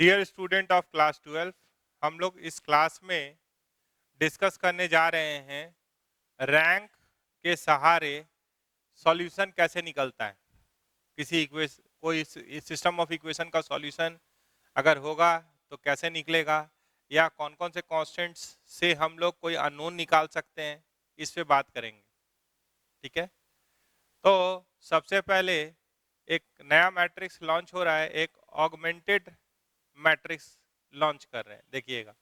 Dear student of class 12, हम लोग इस क्लास में डिस्कस करने जा रहे हैं रैंक के सहारे सॉल्यूशन कैसे निकलता है। किसी इक्वेशन कोई सिस्टम ऑफ इक्वेशन का सॉल्यूशन अगर होगा तो कैसे निकलेगा, या कौन कौन से कांस्टेंट्स से हम लोग कोई अननोन निकाल सकते हैं, इस पे बात करेंगे। ठीक है, तो सबसे पहले एक नया मैट्रिक्स लॉन्च हो रहा है, एक ऑगमेंटेड मैट्रिक्स लॉन्च कर रहे हैं। देखिएगा,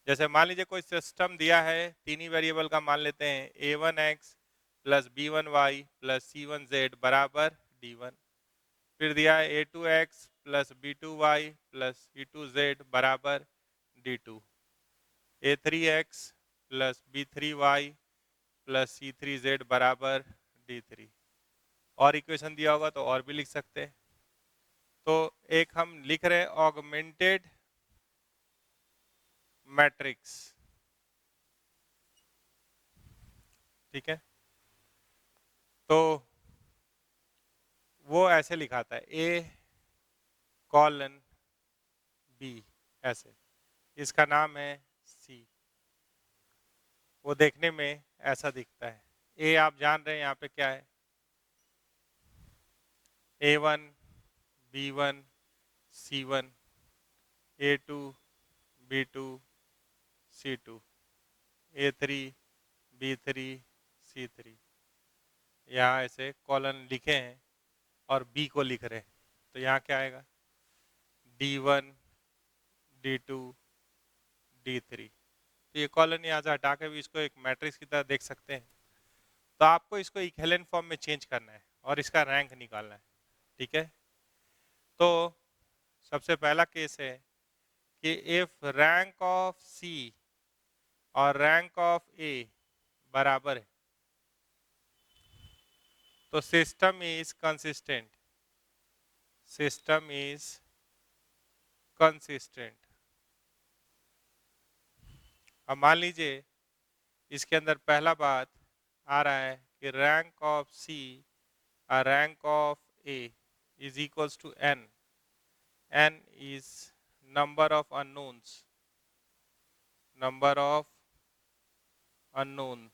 जैसे मान लीजिए कोई सिस्टम दिया है, तीन ही वेरिएबल का मान लेते हैं, a1x plus b1y plus c1z बराबर d1। फिर दिया है a2x plus b2y plus c2z बराबर d2, a3x plus b3y plus c3z बराबर d3। और इक्वेशन दिया होगा तो और भी लिख सकते हैं। तो एक हम लिख रहे हैं ऑगमेंटेड मैट्रिक्स। ठीक है, तो वो ऐसे लिखाता है ए कॉलन बी, ऐसे। इसका नाम है सी। वो देखने में ऐसा दिखता है। ए आप जान रहे हैं यहाँ पे क्या है, A1 B1 C1 A2 B2 C2 A3 B3 C3। यहाँ ऐसे कॉलन लिखे हैं और बी को लिख रहे हैं, तो यहाँ क्या आएगा, D1 D2 D3। तो ये कॉलन यहाँ से हटा के भी इसको एक मैट्रिक्स की तरह देख सकते हैं। तो आपको इसको इक्विवेलेंट फॉर्म में चेंज करना है और इसका रैंक निकालना है। ठीक है, तो सबसे पहला केस है कि इफ रैंक ऑफ सी और रैंक ऑफ ए बराबर है तो system is consistent. System is consistent. अब मान लीजिए इसके अंदर पहला बात आ रहा है कि रैंक ऑफ सी और rank of A is equals to N. N is number of unknowns, number of unknown.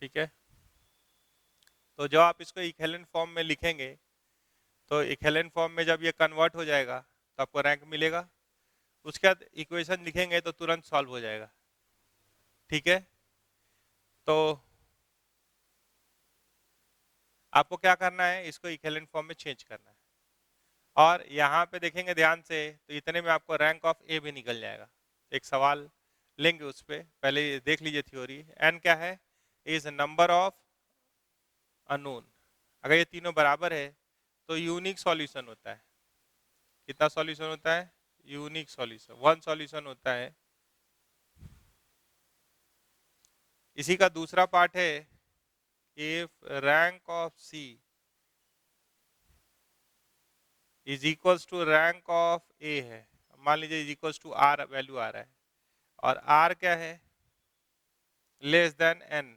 ठीक है, तो जब आप इसको इक्विवेलेंट फॉर्म में लिखेंगे तो इक्विवेलेंट फॉर्म में जब ये कन्वर्ट हो जाएगा तो आपको रैंक मिलेगा। उसके बाद इक्वेशन लिखेंगे तो तुरंत सॉल्व हो जाएगा। ठीक है, तो आपको क्या करना है, इसको इक्विवेलेंट फॉर्म में चेंज करना है। और यहाँ पे देखेंगे ध्यान से तो इतने में आपको रैंक ऑफ ए भी निकल जाएगा। एक सवाल लेंगे उस पर, पहले देख लीजिए थ्योरी। एन क्या है, इज नंबर ऑफ अननोन। अगर ये तीनों बराबर है तो यूनिक सॉल्यूशन होता है। कितना सॉल्यूशन होता है, यूनिक सॉल्यूशन, वन सॉल्यूशन होता है। इसी का दूसरा पार्ट है, if rank of C is equals to rank of A है, मान लीजिए is equals to R value आ रहा है, और आर क्या है, लेस देन एन।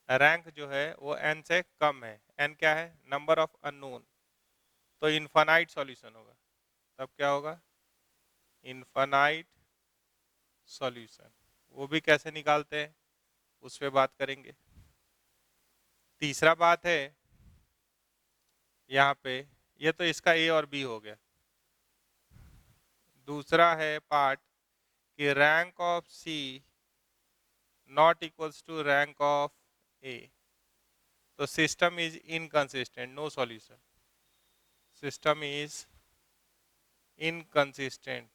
रैंक जो है वो एन से कम है। एन क्या है, नंबर ऑफ अननोन। तो इनफाइनाइट सॉल्यूशन होगा। तब क्या होगा, इनफाइनाइट सॉल्यूशन। वो भी कैसे निकालते हैं उस पर बात करेंगे। तीसरा बात है यहाँ पे, ये तो इसका ए और बी हो गया। दूसरा है पार्ट कि rank of C not equals to rank of A. तो system is inconsistent, no solution. System is inconsistent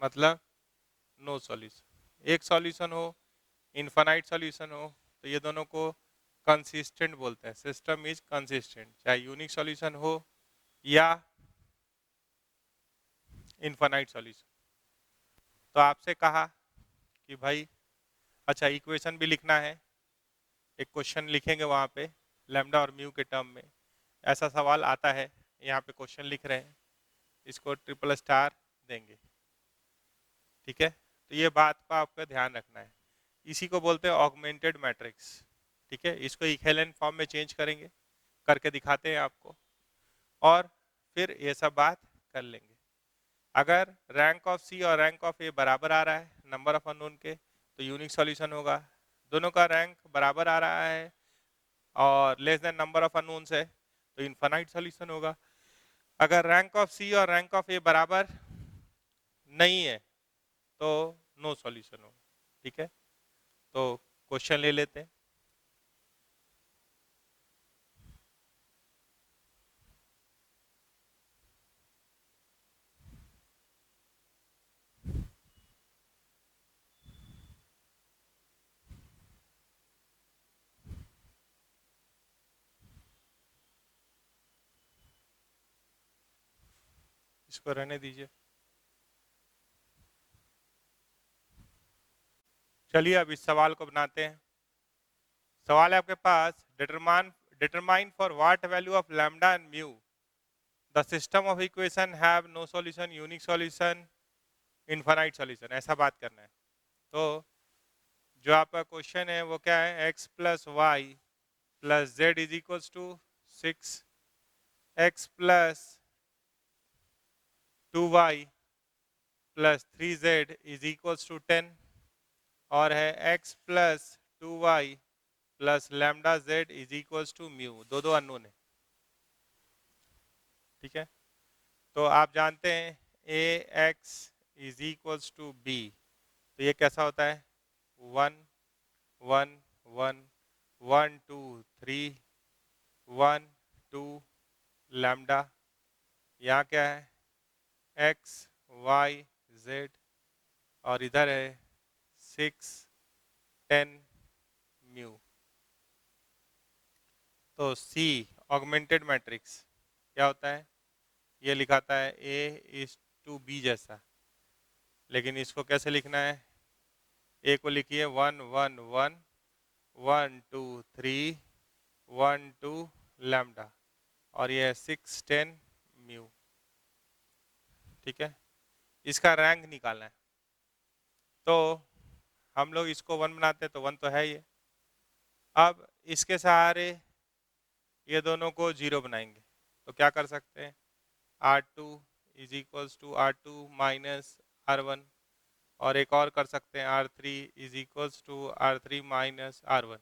मतलब नो सॉल्यूशन। एक सॉल्यूशन हो, इनफाइनाइट सॉल्यूशन हो, तो ये दोनों को कंसिस्टेंट बोलते हैं। सिस्टम इज कंसिस्टेंट, चाहे यूनिक सॉल्यूशन हो या इनफाइनाइट सॉल्यूशन। तो आपसे कहा कि भाई अच्छा इक्वेशन भी लिखना है, एक क्वेश्चन लिखेंगे वहाँ पे लैम्डा और म्यू के टर्म में। ऐसा सवाल आता है, यहाँ पे क्वेश्चन लिख रहे हैं, इसको ट्रिपल स्टार देंगे। ठीक है, तो ये बात का आपका ध्यान रखना है। इसी को बोलते हैं ऑगमेंटेड मैट्रिक्स। ठीक है, इसको इक्विवेलेंट फॉर्म में चेंज करेंगे, करके दिखाते हैं आपको। और फिर ये सब बात कर लेंगे। अगर रैंक ऑफ सी और रैंक ऑफ ए बराबर आ रहा है नंबर ऑफ अननोन के तो यूनिक सॉल्यूशन होगा। दोनों का रैंक बराबर आ रहा है और less than number of unknowns है तो इनफाइनाइट सॉल्यूशन होगा। अगर रैंक ऑफ सी और रैंक ऑफ ए बराबर नहीं है तो नो सॉल्यूशन होगा। ठीक है, तो क्वेश्चन ले लेते हैं। इसको रहने दीजिए। चलिए अब इस सवाल को बनाते हैं। सवाल है आपके पास, determine for what value of lambda and mu the system of equation have no solution, unique solution, infinite solution, ऐसा बात करना है। तो जो आपका क्वेश्चन है वो क्या है, x plus Y plus Z is equals to 6, x plus 2y plus 3z is equals to 10 और है x plus 2y plus lambda z is equals to mu. दो अननोन है। ठीक है, तो आप जानते हैं A X is equals to B, तो ये कैसा होता है 1 1 1 1 2 3 1 2 लैम्डा, यहाँ क्या है एक्स वाई जेड और इधर है 6 10 म्यू। तो सी ऑगमेंटेड मैट्रिक्स क्या होता है, ये लिखाता है ए इज टू बी जैसा, लेकिन इसको कैसे लिखना है, ए को लिखिए 1 1 1 1 2 3 1 2 लैम्डा और ये 6 10 म्यू। ठीक है, इसका रैंक निकालना है तो हम लोग इसको 1 बनाते हैं तो 1 तो है ये। अब इसके सहारे ये दोनों को 0 बनाएंगे तो क्या कर सकते हैं, R2 is equals to R2 minus R1 और एक और कर सकते हैं R3 is equals to R3 minus R1।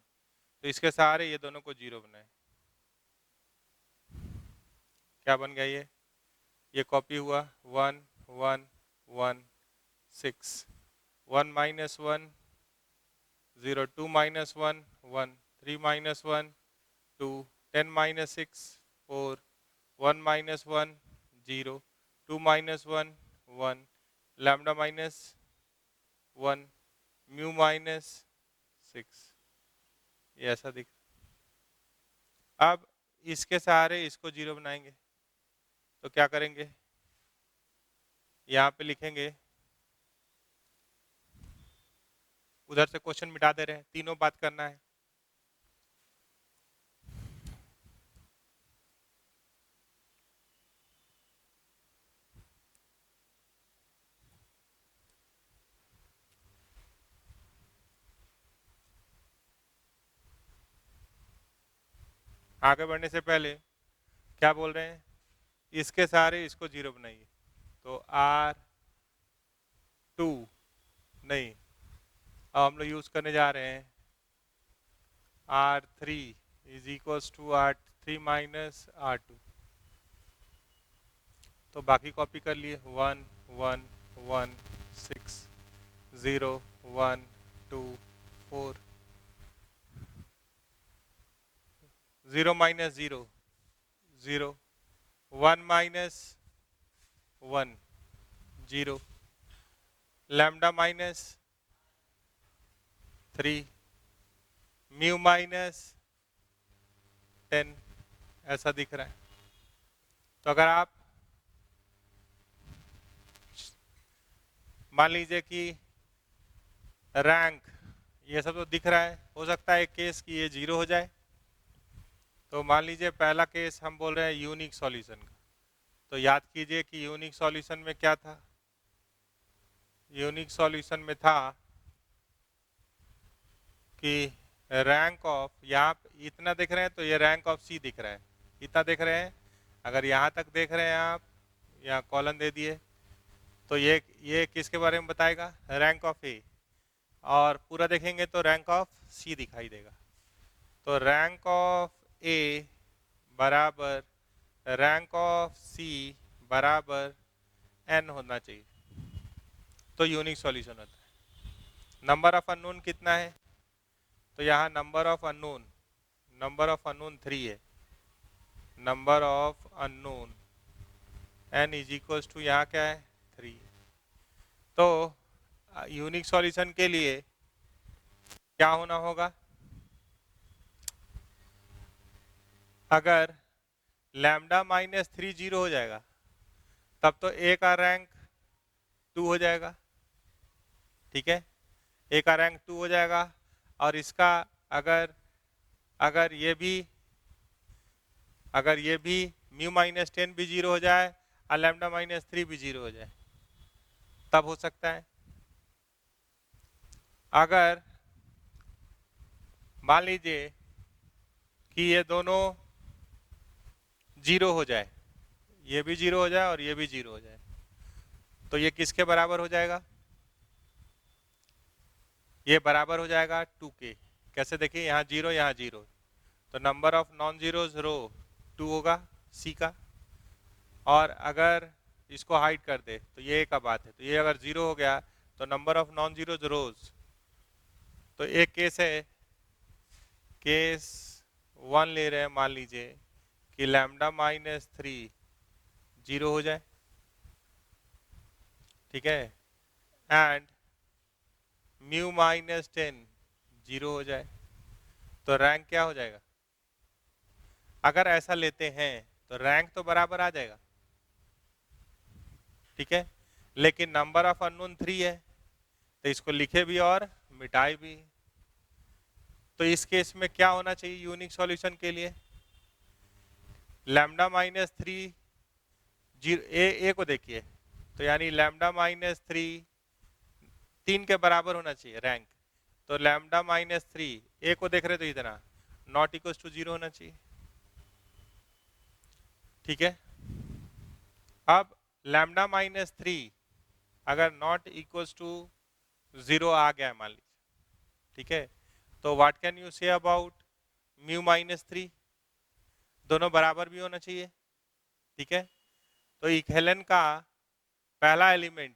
तो इसके सहारे ये दोनों को 0 बनाए। क्या बन गया ये कॉपी हुआ 1 1 1 6 1 minus 1 0 2 minus 1 1 3 minus 1 2 10 minus 6 4 1 minus 1 0 2 minus 1 1 lambda minus 1 mu minus 6, ये ऐसा दिख। अब इसके सहारे इसको 0 बनाएंगे तो क्या करेंगे, यहाँ पे लिखेंगे, उधर से क्वेश्चन मिटा दे रहे हैं, तीनों बात करना है। आगे बढ़ने से पहले क्या बोल रहे हैं, इसके सहारे इसको 0 बनाइए तो R2 नहीं, अब हम लोग यूज करने जा रहे हैं R3 is equals to R3 minus R2। तो बाकी कॉपी कर लिए 1 1 1 6 0 1 2 4 0 minus 0 0 1 minus 1 0 lambda minus 3 mu minus 10, ऐसा दिख रहा है। तो अगर आप मान लीजिए कि रैंक ये सब तो दिख रहा है, हो सकता है एक केस कि ये 0 हो जाए। तो मान लीजिए पहला केस हम बोल रहे हैं यूनिक सॉल्यूशन का, तो याद कीजिए कि यूनिक सॉल्यूशन में क्या था, यूनिक सॉल्यूशन में था कि रैंक ऑफ, यहाँ इतना दिख रहे हैं तो ये रैंक ऑफ सी दिख रहा है, इतना दिख रहे हैं अगर यहाँ तक देख रहे हैं आप, यहाँ कॉलन दे दिए, तो ये किसके बारे में बताएगा? रैंक ऑफ ए। और पूरा देखेंगे तो रैंक ऑफ सी दिखाई देगा। तो रैंक ऑफ ए बराबर रैंक ऑफ सी बराबर एन होना चाहिए, तो यूनिक सॉल्यूशन होता है। नंबर ऑफ अननोन कितना है? तो यहाँ नंबर ऑफ अननोन 3 है। Number of unknown N is equals to यहाँ क्या है? 3। तो यूनिक सॉल्यूशन के लिए क्या होना होगा? अगर लैम्डा माइनस 3 जीरो हो जाएगा तब तो ए का रैंक 2 हो जाएगा, ठीक है, ए का रैंक 2 हो जाएगा। और इसका अगर अगर ये भी म्यू माइनस 10 भी जीरो हो जाए और लैम्डा माइनस 3 भी जीरो हो जाए तब हो सकता है। अगर मान लीजिए कि ये दोनों जीरो हो जाए, ये भी जीरो हो जाए और ये भी जीरो हो जाए, तो ये किसके बराबर हो जाएगा? ये बराबर हो जाएगा 2 के। कैसे देखिए, यहाँ जीरो, तो नंबर ऑफ नॉन जीरोज रो 2 होगा सी का। और अगर इसको हाइड कर दे तो ये का बात है, तो ये अगर जीरो हो गया तो नंबर ऑफ नॉन जीरोज रोज, तो एक केस है, केस 1 ले रहे हैं, मान लीजिए कि लैम्डा माइनस 3 जीरो हो जाए, ठीक है, एंड म्यू माइनस 10 जीरो हो जाए, तो रैंक क्या हो जाएगा? अगर ऐसा लेते हैं तो रैंक तो बराबर आ जाएगा, ठीक है, लेकिन नंबर ऑफ अननोन 3 है, तो इसको लिखे भी और मिटाए भी। तो इस केस में क्या होना चाहिए यूनिक सॉल्यूशन के लिए? लैम्डा माइनस 3 ए को देखिए, तो यानी लैम्डा माइनस 3 के बराबर होना चाहिए रैंक। तो लैम्डा माइनस 3 ए को देख रहे तो इतना नॉट इक्वल टू 0 होना चाहिए, ठीक है। अब लैम्डा माइनस 3 अगर नॉट इक्वल टू 0 आ गया है मान लीजिए, ठीक है, तो what can you say about mu minus 3? दोनों बराबर भी होना चाहिए, ठीक है। तो इक्विवेलेंट का पहला एलिमेंट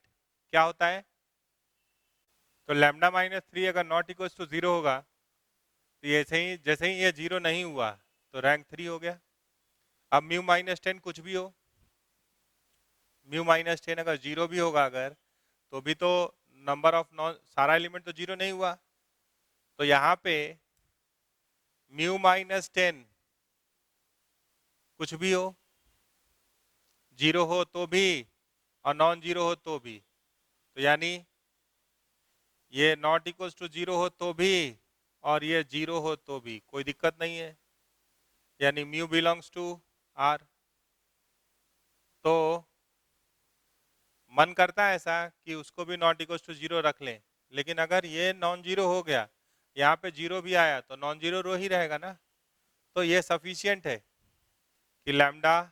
क्या होता है? तो लैम्डा माइनस 3 अगर नॉट इक्वल टू 0 होगा तो जैसे ही ये 0 नहीं हुआ तो रैंक 3 हो गया। अब म्यू माइनस 10 कुछ भी हो, म्यू माइनस 10 अगर 0 भी होगा अगर, तो भी तो नंबर ऑफ नॉन सारा एलिमेंट तो 0 नहीं हुआ, तो यहाँ पे म्यू माइनस 10 कुछ भी हो, 0 हो तो भी और नॉन 0 हो तो भी, तो यानी ये नॉट इक्वल टू 0 हो तो भी और ये 0 हो तो भी कोई दिक्कत नहीं है, यानी म्यू बिलोंग्स टू आर। तो मन करता है ऐसा कि उसको भी नॉट इक्वल टू 0 रख लें, लेकिन अगर ये नॉन जीरो हो गया, यहाँ पे 0 भी आया तो नॉन जीरो रो ही रहेगा ना, तो ये सफिशियंट है कि lambda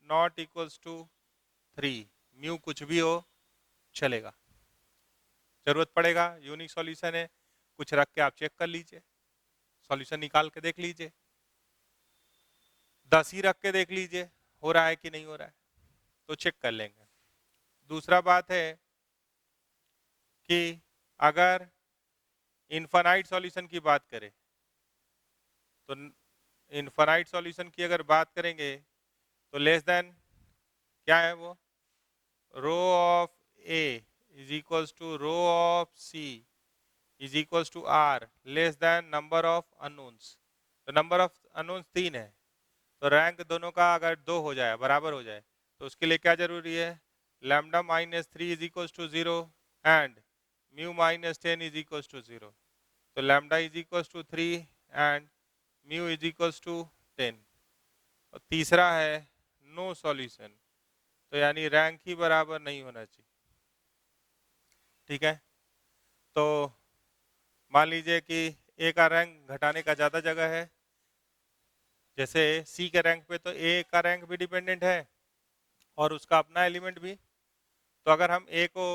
not equals to 3, mu कुछ भी हो चलेगा। जरूरत पड़ेगा यूनिक सॉल्यूशन है, कुछ रख के आप चेक कर लीजिए, सॉल्यूशन निकाल के देख लीजिए, 10 ही रख के देख लीजिए हो रहा है कि नहीं हो रहा है, तो चेक कर लेंगे। दूसरा बात है कि अगर इनफाइनाइट सॉल्यूशन की बात करें, तो इनफाइनाइट सॉल्यूशन की अगर बात करेंगे तो लेस देन क्या है वो, rho of A is equals to rho of C is equals to R less than number of unknowns. तो नंबर ऑफ अननोन्स 3 है, तो रैंक दोनों का अगर 2 हो जाए, बराबर हो जाए, तो उसके लिए क्या जरूरी है? Lambda minus 3 is equals to 0 and mu minus 10 is equals to 0। तो lambda is equals to 3 and mu is equals to 10। और तीसरा है नो सॉल्यूशन, तो यानी रैंक ही बराबर नहीं होना चाहिए, ठीक है। तो मान लीजिए कि ए का रैंक घटाने का ज़्यादा जगह है, जैसे सी के रैंक पे तो ए का रैंक भी डिपेंडेंट है और उसका अपना एलिमेंट भी। तो अगर हम ए को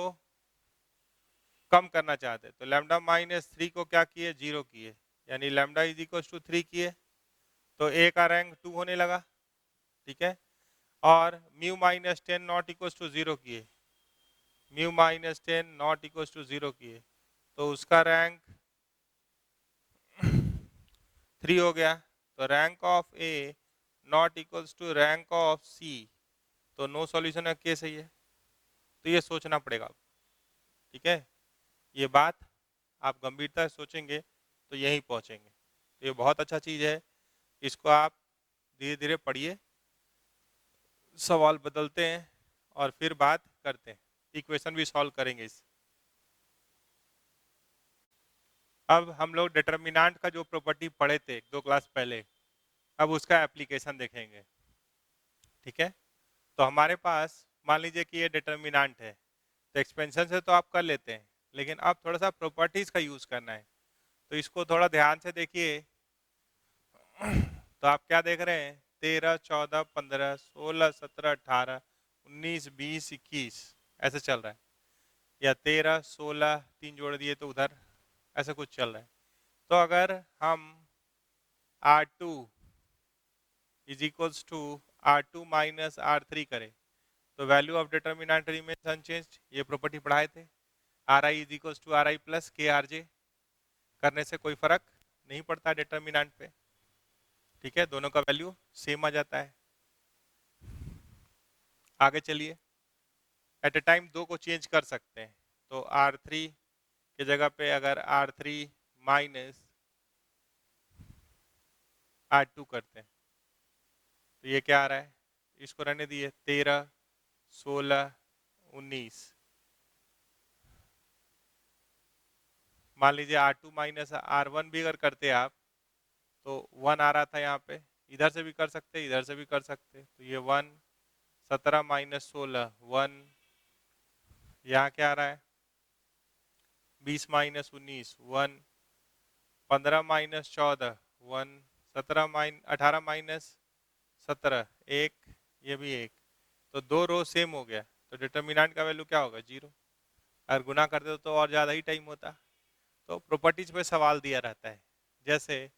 कम करना चाहते तो लैम्डा माइनस 3 को क्या किए, 0 किए, यानी लैम्डा इज इक्वल टू 3 किए तो ए का रैंक 2 होने लगा। ठीक है, और mu minus 10 not equal to 0 किए, mu minus 10 not equal to 0 किए तो उसका रैंक 3 हो गया। तो rank of A not equals to rank of C, तो नो सॉल्यूशन का केस है ये। तो ये सोचना पड़ेगा, ठीक है। ये बात आप गंभीरता से सोचेंगे तो यहीं पहुंचेंगे। तो ये बहुत अच्छा चीज़ है, इसको आप धीरे धीरे पढ़िए, सवाल बदलते हैं और फिर बात करते हैं, इक्वेशन भी सॉल्व करेंगे इस। अब हम लोग डिटर्मिनेंट का जो प्रॉपर्टी पढ़े थे 2 क्लास पहले, अब उसका एप्लीकेशन देखेंगे। ठीक है, तो हमारे पास मान लीजिए कि ये डिटर्मिनेंट है, तो एक्सपेंशन से तो आप कर लेते हैं, लेकिन अब थोड़ा सा प्रॉपर्टीज का यूज करना है। तो इसको थोड़ा ध्यान से देखिए। तो आप क्या देख रहे हैं, 13, 14, 15, 16, 17, 18, 19, 20, 21 ऐसे चल रहा है, या 13, 16 3 जोड़ दिए तो उधर ऐसा कुछ चल रहा है। तो अगर हम R2 is equals to R2 minus R3 करें तो value of determinant remains unchanged, ये प्रॉपर्टी पढ़ाए थे। Ri is equals to Ri plus KRJ करने से कोई फर्क नहीं पड़ता डिटर्मिनेंट पे। ठीक है, दोनों का वैल्यू सेम आ जाता है। आगे चलिए, एट ए टाइम 2 को चेंज कर सकते हैं। तो R3 की जगह पे अगर R3 माइनस R2 करते हैं तो ये क्या आ रहा है, इसको रहने दिए, 13, 16, 19। मान लीजिए R2 माइनस R1 भी अगर करते आप तो 1 आ रहा था यहाँ पे, इधर से भी कर सकते, इधर से भी कर सकते। तो ये 1, 17 माइनस 16 1, यहाँ क्या आ रहा है, 20 माइनस 19 1, 15 माइनस 14 1, 18 माइनस 17 1, ये भी 1। तो 2 रो सेम हो गया, तो डिटर्मिनेंट का वैल्यू क्या होगा, 0। अगर गुना करते तो और ज़्यादा ही टाइम होता। तो प्रॉपर्टीज पे सवाल दिया रहता है, जैसे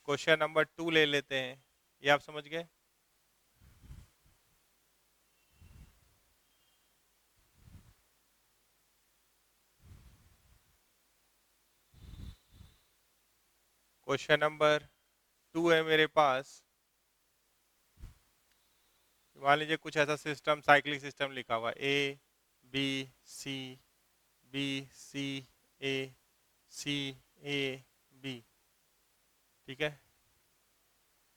क्वेश्चन नंबर 2 ले लेते हैं, ये आप समझ गए। क्वेश्चन नंबर 2 है मेरे पास, मान लीजिए कुछ ऐसा सिस्टम, साइक्लिक सिस्टम लिखा हुआ, A B C B C A C A B. ठीक है,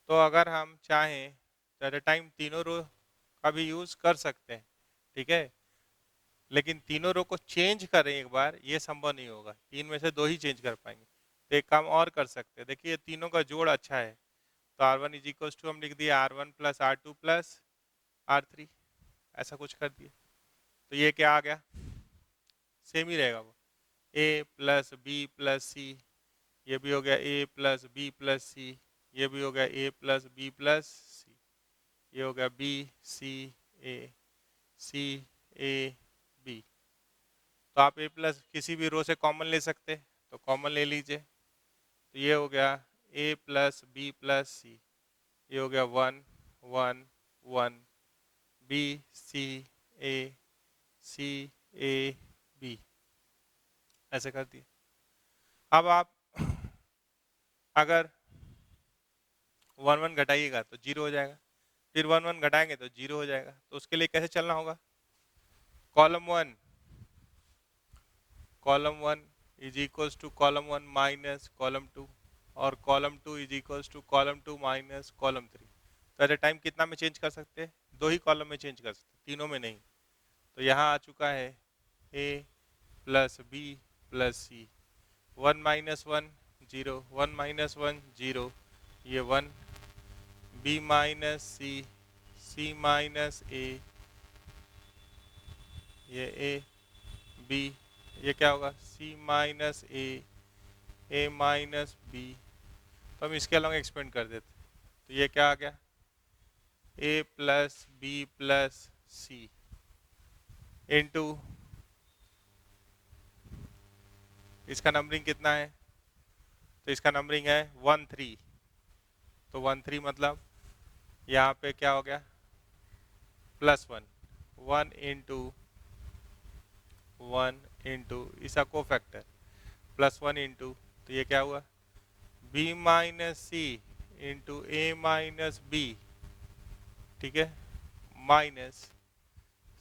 तो अगर हम चाहें तो एट ए टाइम तीनों रो का भी यूज कर सकते हैं। ठीक है, लेकिन तीनों रो को चेंज करें एक बार, ये संभव नहीं होगा, 3 में से 2 ही चेंज कर पाएंगे। तो एक काम और कर सकते हैं, देखिए तीनों का जोड़ अच्छा है, तो R1 इज इक्वल टू हम लिख दिए R1 plus R2 plus R3, ऐसा कुछ कर दिए। तो ये क्या आ गया, सेम ही रहेगा वो, A प्लस बी प्लस सी, ये भी हो गया A प्लस बी प्लस सी, ये भी हो गया A प्लस बी प्लस सी, ये हो गया B सी A B। तो आप A प्लस किसी भी रो से कॉमन ले सकते हैं, तो कॉमन ले लीजिए। तो ये हो गया A प्लस बी प्लस सी, ये हो गया 1 1 1, B C A B, ऐसे कर दिए। अब आप अगर 1 1 घटाइएगा तो 0 हो जाएगा, फिर 1 1 घटाएंगे तो 0 हो जाएगा। तो उसके लिए कैसे चलना होगा, column 1 is equals to column 1 minus column 2, और column 2 is equals to column 2 minus column 3। तो एट ए टाइम कितना में चेंज कर सकते हैं, 2 ही कॉलम में चेंज कर सकते, तीनों में नहीं। तो यहाँ आ चुका है A plus B plus C, 1 minus 1 0, 1 minus 1 0, ये 1, B minus C, C minus A, ये A B, ये क्या होगा, C minus A minus B। तो हम इसके अलग एक्सपेंड कर देते, तो ये क्या आ गया, a plus B plus C into, इसका नंबरिंग कितना है, तो इसका नंबरिंग है 1 3, तो 1 3 मतलब यहाँ पे क्या हो गया, +1, 1 इंटू इसका को फैक्टर +1 इंटू, तो ये क्या हुआ, b minus C into A minus B, ठीक है, माइनस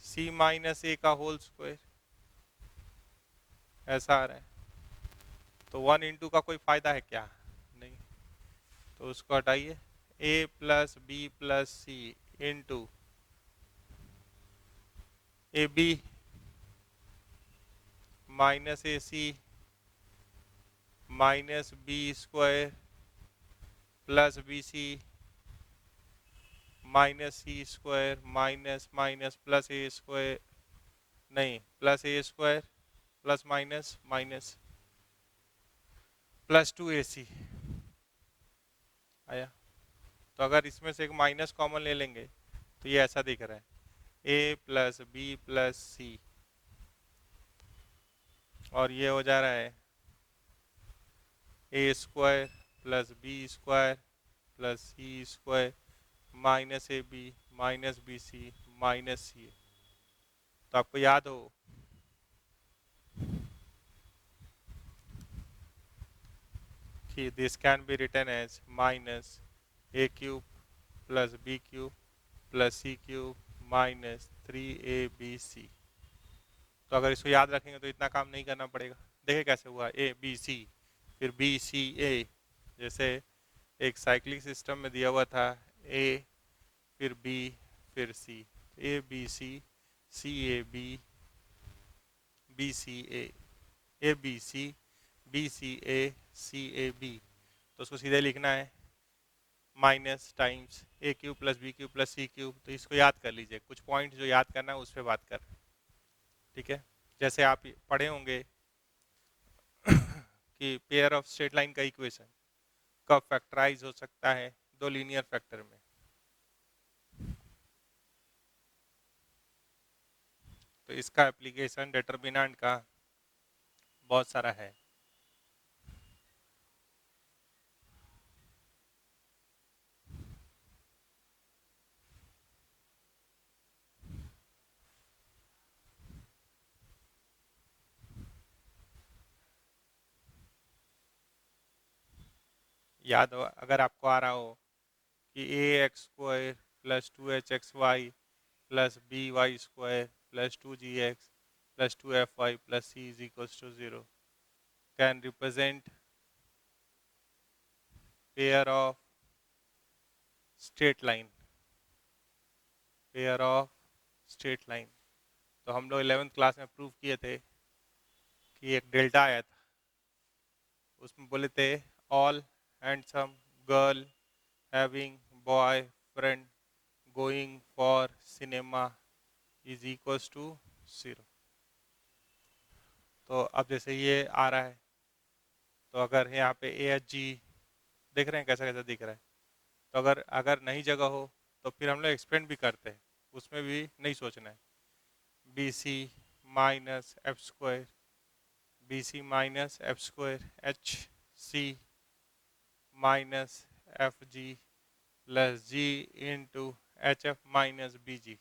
सी माइनस ए का होल स्क्वायर, ऐसा आ रहा है। तो 1 इंटू का कोई फायदा है क्या, नहीं, तो उसको हटाइए, a plus B plus C into A B minus A C minus B square plus B C minus C square minus minus plus A square, नहीं plus A square plus minus minus +2ac आया। तो अगर इसमें से एक minus common ले लेंगे तो ये ऐसा दिख रहा है, a plus B plus C, और ये हो जा रहा है a square plus B square plus C square minus A B minus B C minus C. तो आपको याद हो कि this can be written as minus A cube plus B cube plus C cube minus 3abc। तो अगर इसको याद रखेंगे तो इतना काम नहीं करना पड़ेगा। देखिए कैसे हुआ, ए बी सी फिर बी सी ए, जैसे एक साइक्लिक सिस्टम में दिया हुआ था, ए फिर बी फिर C, A B C A B C A B C A C A B. तो उसको सीधे लिखना है minus times A cube plus B cube plus C cube. तो इसको याद कर लीजिए, कुछ पॉइंट जो याद करना है उस पर बात कर, ठीक है। जैसे आप पढ़े होंगे कि पेयर ऑफ स्ट्रेट लाइन का इक्वेशन कब फैक्टराइज हो सकता है, दो लीनियर फैक्टर में। तो इसका एप्लीकेशन डिटरमिनेंट का बहुत सारा है। याद हो, अगर आपको आ रहा हो कि ax² plus 2hxy plus by² plus 2gx plus 2fy plus c is equals to 0 can represent pair of straight line, pair of straight line. तो हम लोग 11th क्लास में प्रूव किए थे कि एक डेल्टा आया था, उसमें बोले थे all handsome girl having boyfriend going for cinema is equals to 0। तो अब जैसे ये आ रहा है, तो अगर यहाँ पे ए एच जी देख रहे हैं कैसा कैसा दिख रहा है, तो अगर अगर नहीं जगह हो तो फिर हम लोग एक्सपेंड भी करते हैं, उसमें भी नहीं सोचना है। B C minus F square B C minus F square H C minus F G plus G into H F minus B G,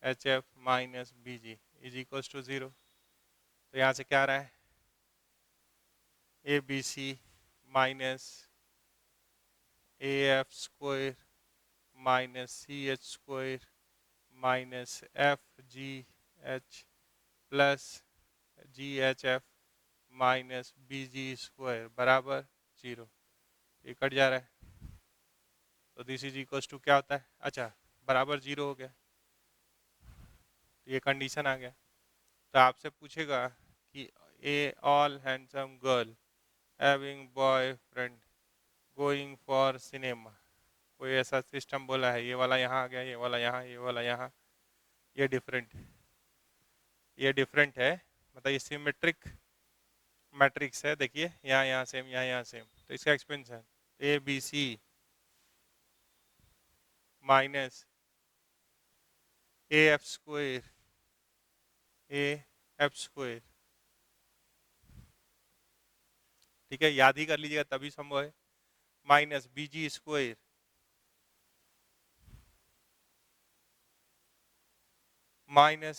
H F minus B G is equals to 0। तो यहाँ से क्या आ रहा है, A B C minus A F square minus C H square minus F G H plus G H F minus B G square बराबर 0। ये cut जा रहा है, तो दिस इज इक्वल्स टू क्या होता है, अच्छा बराबर 0 हो गया, तो ये कंडीशन आ गया। तो आपसे पूछेगा कि a all handsome girl having boyfriend going for cinema, कोई ऐसा सिस्टम बोला है, ये वाला यहाँ आ गया, ये वाला यहाँ, ये वाला यहाँ, ये डिफरेंट, ये डिफरेंट है, मतलब ये सिमेट्रिक मैट्रिक्स है। देखिए यहाँ यहाँ सेम, यहाँ यहाँ सेम, तो इसका expansion A B C minus AF square AF square, ठीक है, याद ही कर लीजिएगा तभी संभव है, minus BG square minus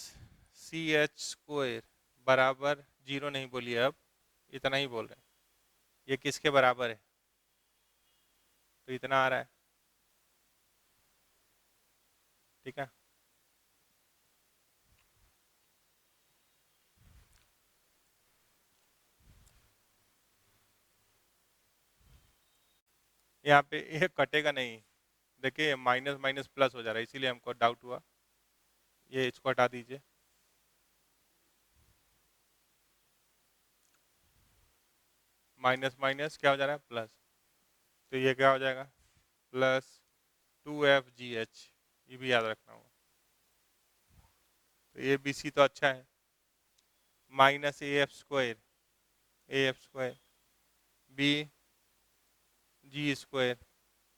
CH square बराबर 0 नहीं बोलिए, अब इतना ही बोल रहे हैं। ये किसके बराबर है? तो इतना आ रहा है, ठीक है। यहाँ पे ये कटेगा नहीं, देखिए माइनस माइनस प्लस हो जा रहा है, इसीलिए हमको डाउट हुआ। ये इसको हटा दीजिए, माइनस माइनस क्या हो जा रहा है? प्लस। तो ये क्या हो जाएगा? प्लस 2FGH, ये भी याद रखना होगा। तो ABC तो अच्छा है, minus AF square BG square,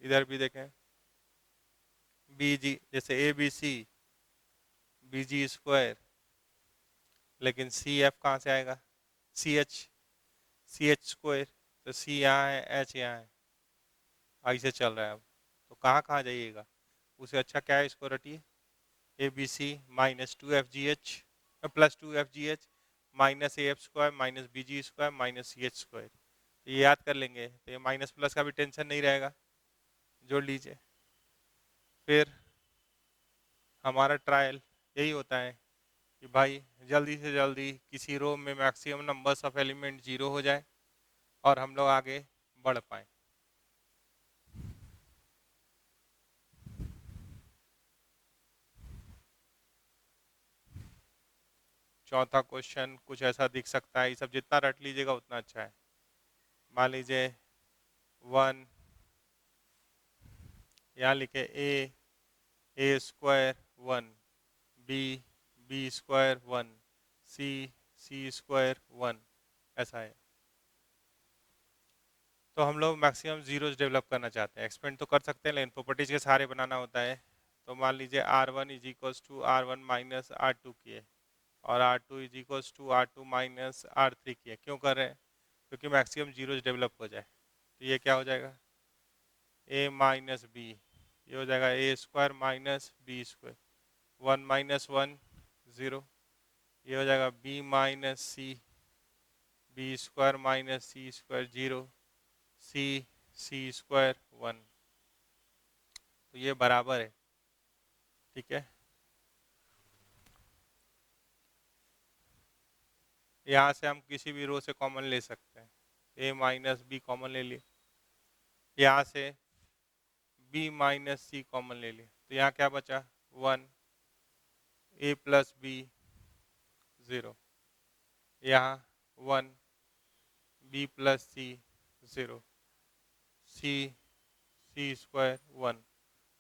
इधर भी देखें BG, जैसे ABC BG स्क्वायर, लेकिन CF कहाँ से आएगा? CH स्क्वायर, तो C यहाँ है, H यहाँ है, ऐसे चल रहा है। अब तो कहाँ कहाँ जाइएगा? उसे अच्छा क्या है, इसको रटिए, ABC minus 2FGH plus 2FGH minus AF square minus BG square minus CH square. ये याद कर लेंगे तो ये माइनस प्लस का भी टेंशन नहीं रहेगा, जोड़ लीजिए। फिर हमारा ट्रायल यही होता है कि भाई जल्दी से जल्दी किसी रो में मैक्सिमम नंबर्स ऑफ एलिमेंट 0 हो जाए और हम लोग आगे बढ़ पाए। चौथा क्वेश्चन कुछ ऐसा दिख सकता है, ये सब जितना रट लीजिएगा उतना अच्छा है। मान लीजिए 1, यहाँ लिखे A square 1, B square 1, C square 1, ऐसा है। तो हम लोग मैक्सिमम जीरोज डेवलप करना चाहते हैं, एक्सपेंड तो कर सकते हैं लेकिन प्रॉपर्टीज के सहारे बनाना होता है। तो मान लीजिए R1 is equals to R1 minus R2 किए और R2 is equals to R2 minus R3 किए। क्यों कर रहे हैं? क्योंकि मैक्सिमम जीरोज डेवलप हो जाए। तो ये क्या हो जाएगा? A माइनस बी, ये हो जाएगा A square minus B square, 1 minus 1 0, ये हो जाएगा B minus C, B square minus C square 0, C square 1। तो ये बराबर है, ठीक है। यहाँ से हम किसी भी रो से कॉमन ले सकते हैं, A माइनस बी कॉमन ले लिए, यहाँ से B माइनस सी कॉमन ले लिए, तो यहाँ क्या बचा? 1, A प्लस बी 0, यहाँ 1, B प्लस सी 0, C स्क्वायर 1।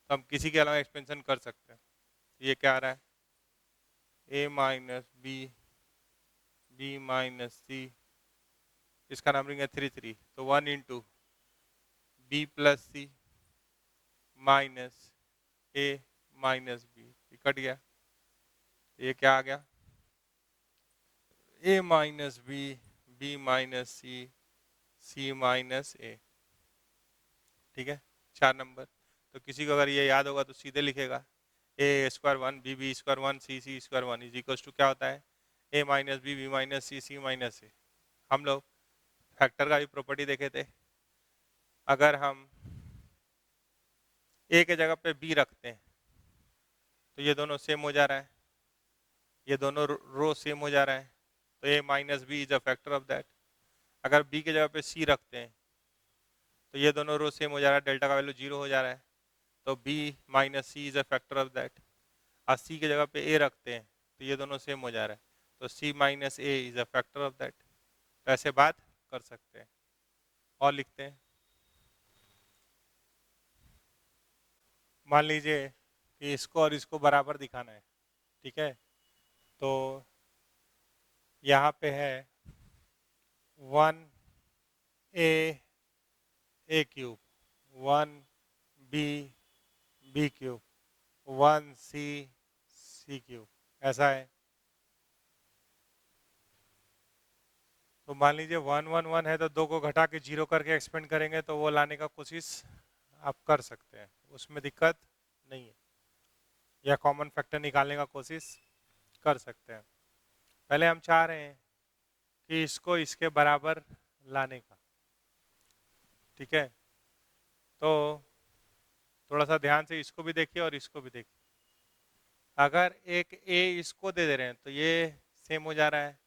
तो हम किसी के अलावा एक्सपेंशन कर सकते हैं। ये क्या आ रहा है? A minus B minus C, इसका नंबरिंग है 3 3, तो 1 into B plus C minus A minus B, cut गया। ये क्या आ गया? A minus B minus C minus A, ठीक है, 4 नंबर। तो किसी को अगर ये याद होगा तो सीधे लिखेगा A square 1 B square 1 C square 1 is equal to क्या होता है? A minus B minus C minus A। हम लोग फैक्टर का भी प्रॉपर्टी देखे थे, अगर हम A के जगह पे B रखते हैं तो ये दोनों सेम हो जा रहा है, ये दोनों रो सेम हो जा रहा है, तो A minus B is a factor of that. अगर B के जगह पे C रखते हैं तो ये दोनों रो सेम हो जा रहा है, डेल्टा का वैल्यू 0 हो जा रहा है, तो B minus C is a factor of that. और C की जगह पे A रखते हैं तो ये दोनों सेम हो जा रहा है, तो C minus A is a factor of that. तो ऐसे बात कर सकते हैं। और लिखते हैं, मान लीजिए कि इसको और इसको बराबर दिखाना है, ठीक है। तो यहाँ पे है 1A cube, 1B B cube, 1c C cube, ऐसा है। तो मान लीजिए 1 1 1 है तो 2 को घटा के 0 करके एक्सपेंड करेंगे तो वो लाने का कोशिश आप कर सकते हैं, उसमें दिक्कत नहीं है, या कॉमन फैक्टर निकालने का कोशिश कर सकते हैं। पहले हम चाह रहे हैं कि इसको इसके बराबर लाने का, ठीक है। तो थोड़ा सा ध्यान से इसको भी देखिए और इसको भी देखिए। अगर एक ए इसको दे दे रहे हैं तो ये सेम हो जा रहा है,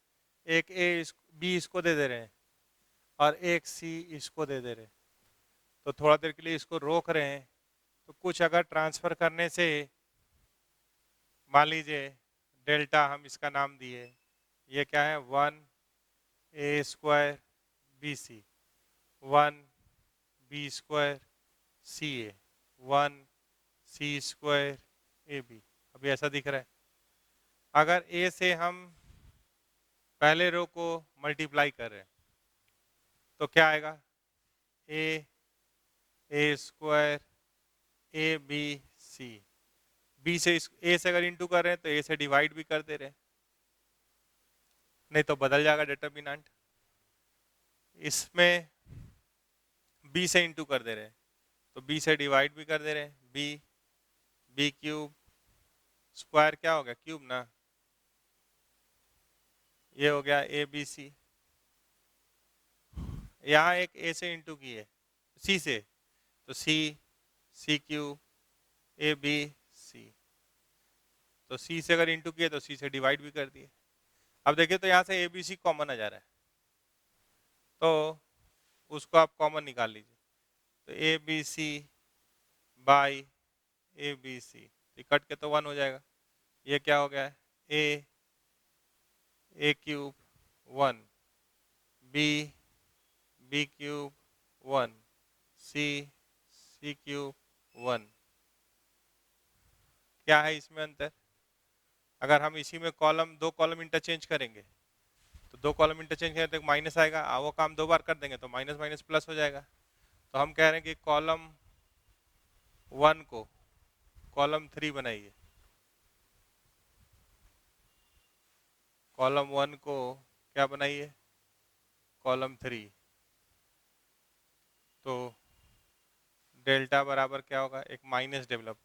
एक ए बी इसको दे दे रहे हैं और एक सी इसको दे दे रहे हैं, तो थोड़ा देर के लिए इसको रोक रहे हैं। तो कुछ अगर ट्रांसफर करने से, मान लीजिए डेल्टा हम इसका नाम दिए, ये क्या है 1 a² bc, 1 b² ca, 1 c² ab। अभी ऐसा दिख रहा है। अगर a से हम पहले रो को मल्टीप्लाई कर रहे हैं तो क्या आएगा, a² abc। बी से ए से अगर इंटू कर रहे हैं तो ए से डिवाइड भी कर दे रहे हैं, नहीं तो बदल जाएगा डिटर्मिनेंट। इसमें बी से इंटू कर दे रहे हैं तो बी से डिवाइड भी कर दे रहे हैं, बी क्यूब स्क्वायर क्या हो गया, क्यूब ना, ये हो गया ए बी सी। यहाँ एक ए से इंटू की है सी से, तो सी क्यूब ए बी सी, तो सी से अगर इंटू किए तो सी से डिवाइड भी कर दिए। अब देखिए तो यहाँ से ए बी सी कॉमन आ जा रहा है, तो उसको आप कॉमन निकाल लीजिए। तो A B C by A B C, cut के तो 1 हो जाएगा। ये क्या हो गया, A cube 1, B cube 1, C cube 1। क्या है इसमें अंतर? अगर हम इसी में कॉलम, 2 कॉलम इंटरचेंज करेंगे तो 2 कॉलम इंटरचेंज करें तो माइनस आएगा, वो काम 2 बार कर देंगे तो माइनस माइनस प्लस हो जाएगा। तो हम कह रहे हैं कि कॉलम 1 को कॉलम 3 बनाइए, कॉलम 1 को क्या बनाइए, कॉलम 3। तो डेल्टा बराबर क्या होगा, एक माइनस डेवलप,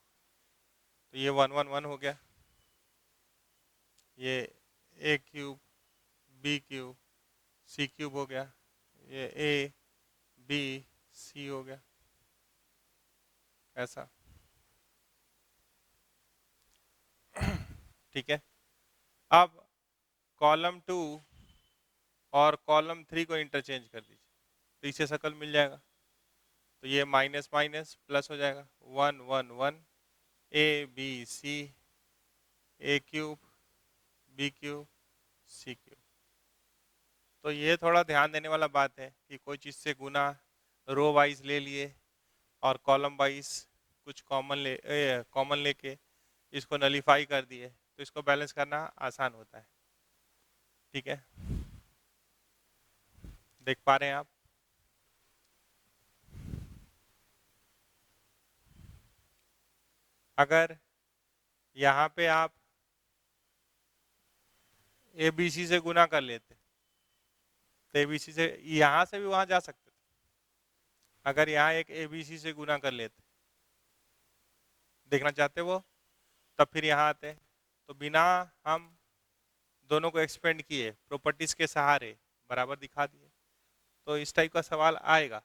तो ये 1 1 1 हो गया, ये ए cube B cube C cube हो गया, ये ए बी सी हो गया, ऐसा, ठीक है। अब कॉलम 2 और कॉलम 3 को इंटरचेंज कर दीजिए तो इसे शक्ल मिल जाएगा, तो ये माइनस माइनस प्लस हो जाएगा, 1 1 1 A B C, A cube B cube C cube. तो ये थोड़ा ध्यान देने वाला बात है कि कोई चीज़ से गुना रो वाइज ले लिए और कॉलम वाइज कुछ कॉमन लेके इसको नलीफाई कर दिए तो इसको बैलेंस करना आसान होता है, ठीक है। देख पा रहे हैं आप? अगर यहाँ पे आप ए बी सी से गुना कर लेते तो ए बी सी से यहाँ से भी वहां जा सकते थे। अगर यहाँ एक ए बी सी से गुना कर लेते, देखना चाहते वो, तब फिर यहाँ आते, तो बिना हम दोनों को एक्सपेंड किए प्रॉपर्टीज के सहारे बराबर दिखा दिए, तो इस टाइप का सवाल आएगा।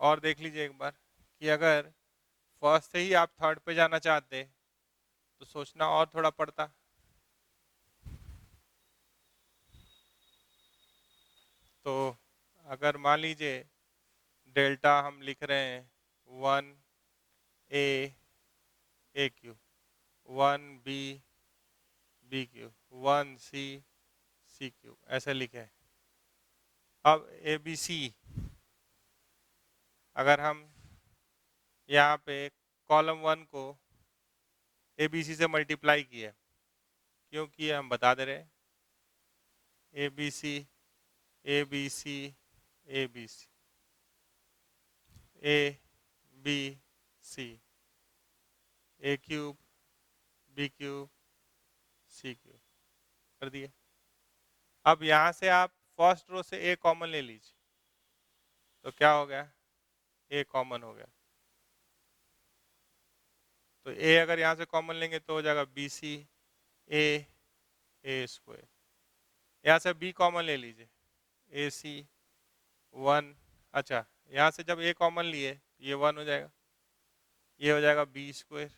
और देख लीजिए एक बार कि अगर फर्स्ट से ही आप थर्ड पे जाना चाहते तो सोचना और थोड़ा पड़ता। तो अगर मान लीजिए डेल्टा हम लिख रहे हैं 1 a cube, 1 b b cube, 1 c cube, ऐसे लिखे। अब ए बी सी अगर हम यहाँ पे कॉलम 1 को ए बी सी से मल्टीप्लाई किए, क्यों किए हम बता दे रहे हैं, A B C A B C A B C A B C, A cube B cube C cube कर दिए। अब यहाँ से आप फर्स्ट रो से ए कॉमन ले लीजिए, तो क्या हो गया, ए कॉमन हो गया। तो ए अगर यहाँ से कॉमन लेंगे तो हो जाएगा बी सी ए स्क्वायर। यहाँ से बी कॉमन ले लीजिए, ए सी 1। अच्छा, यहाँ से जब ए कॉमन लिए ये 1 हो जाएगा, ये हो जाएगा बी स्क्वायर।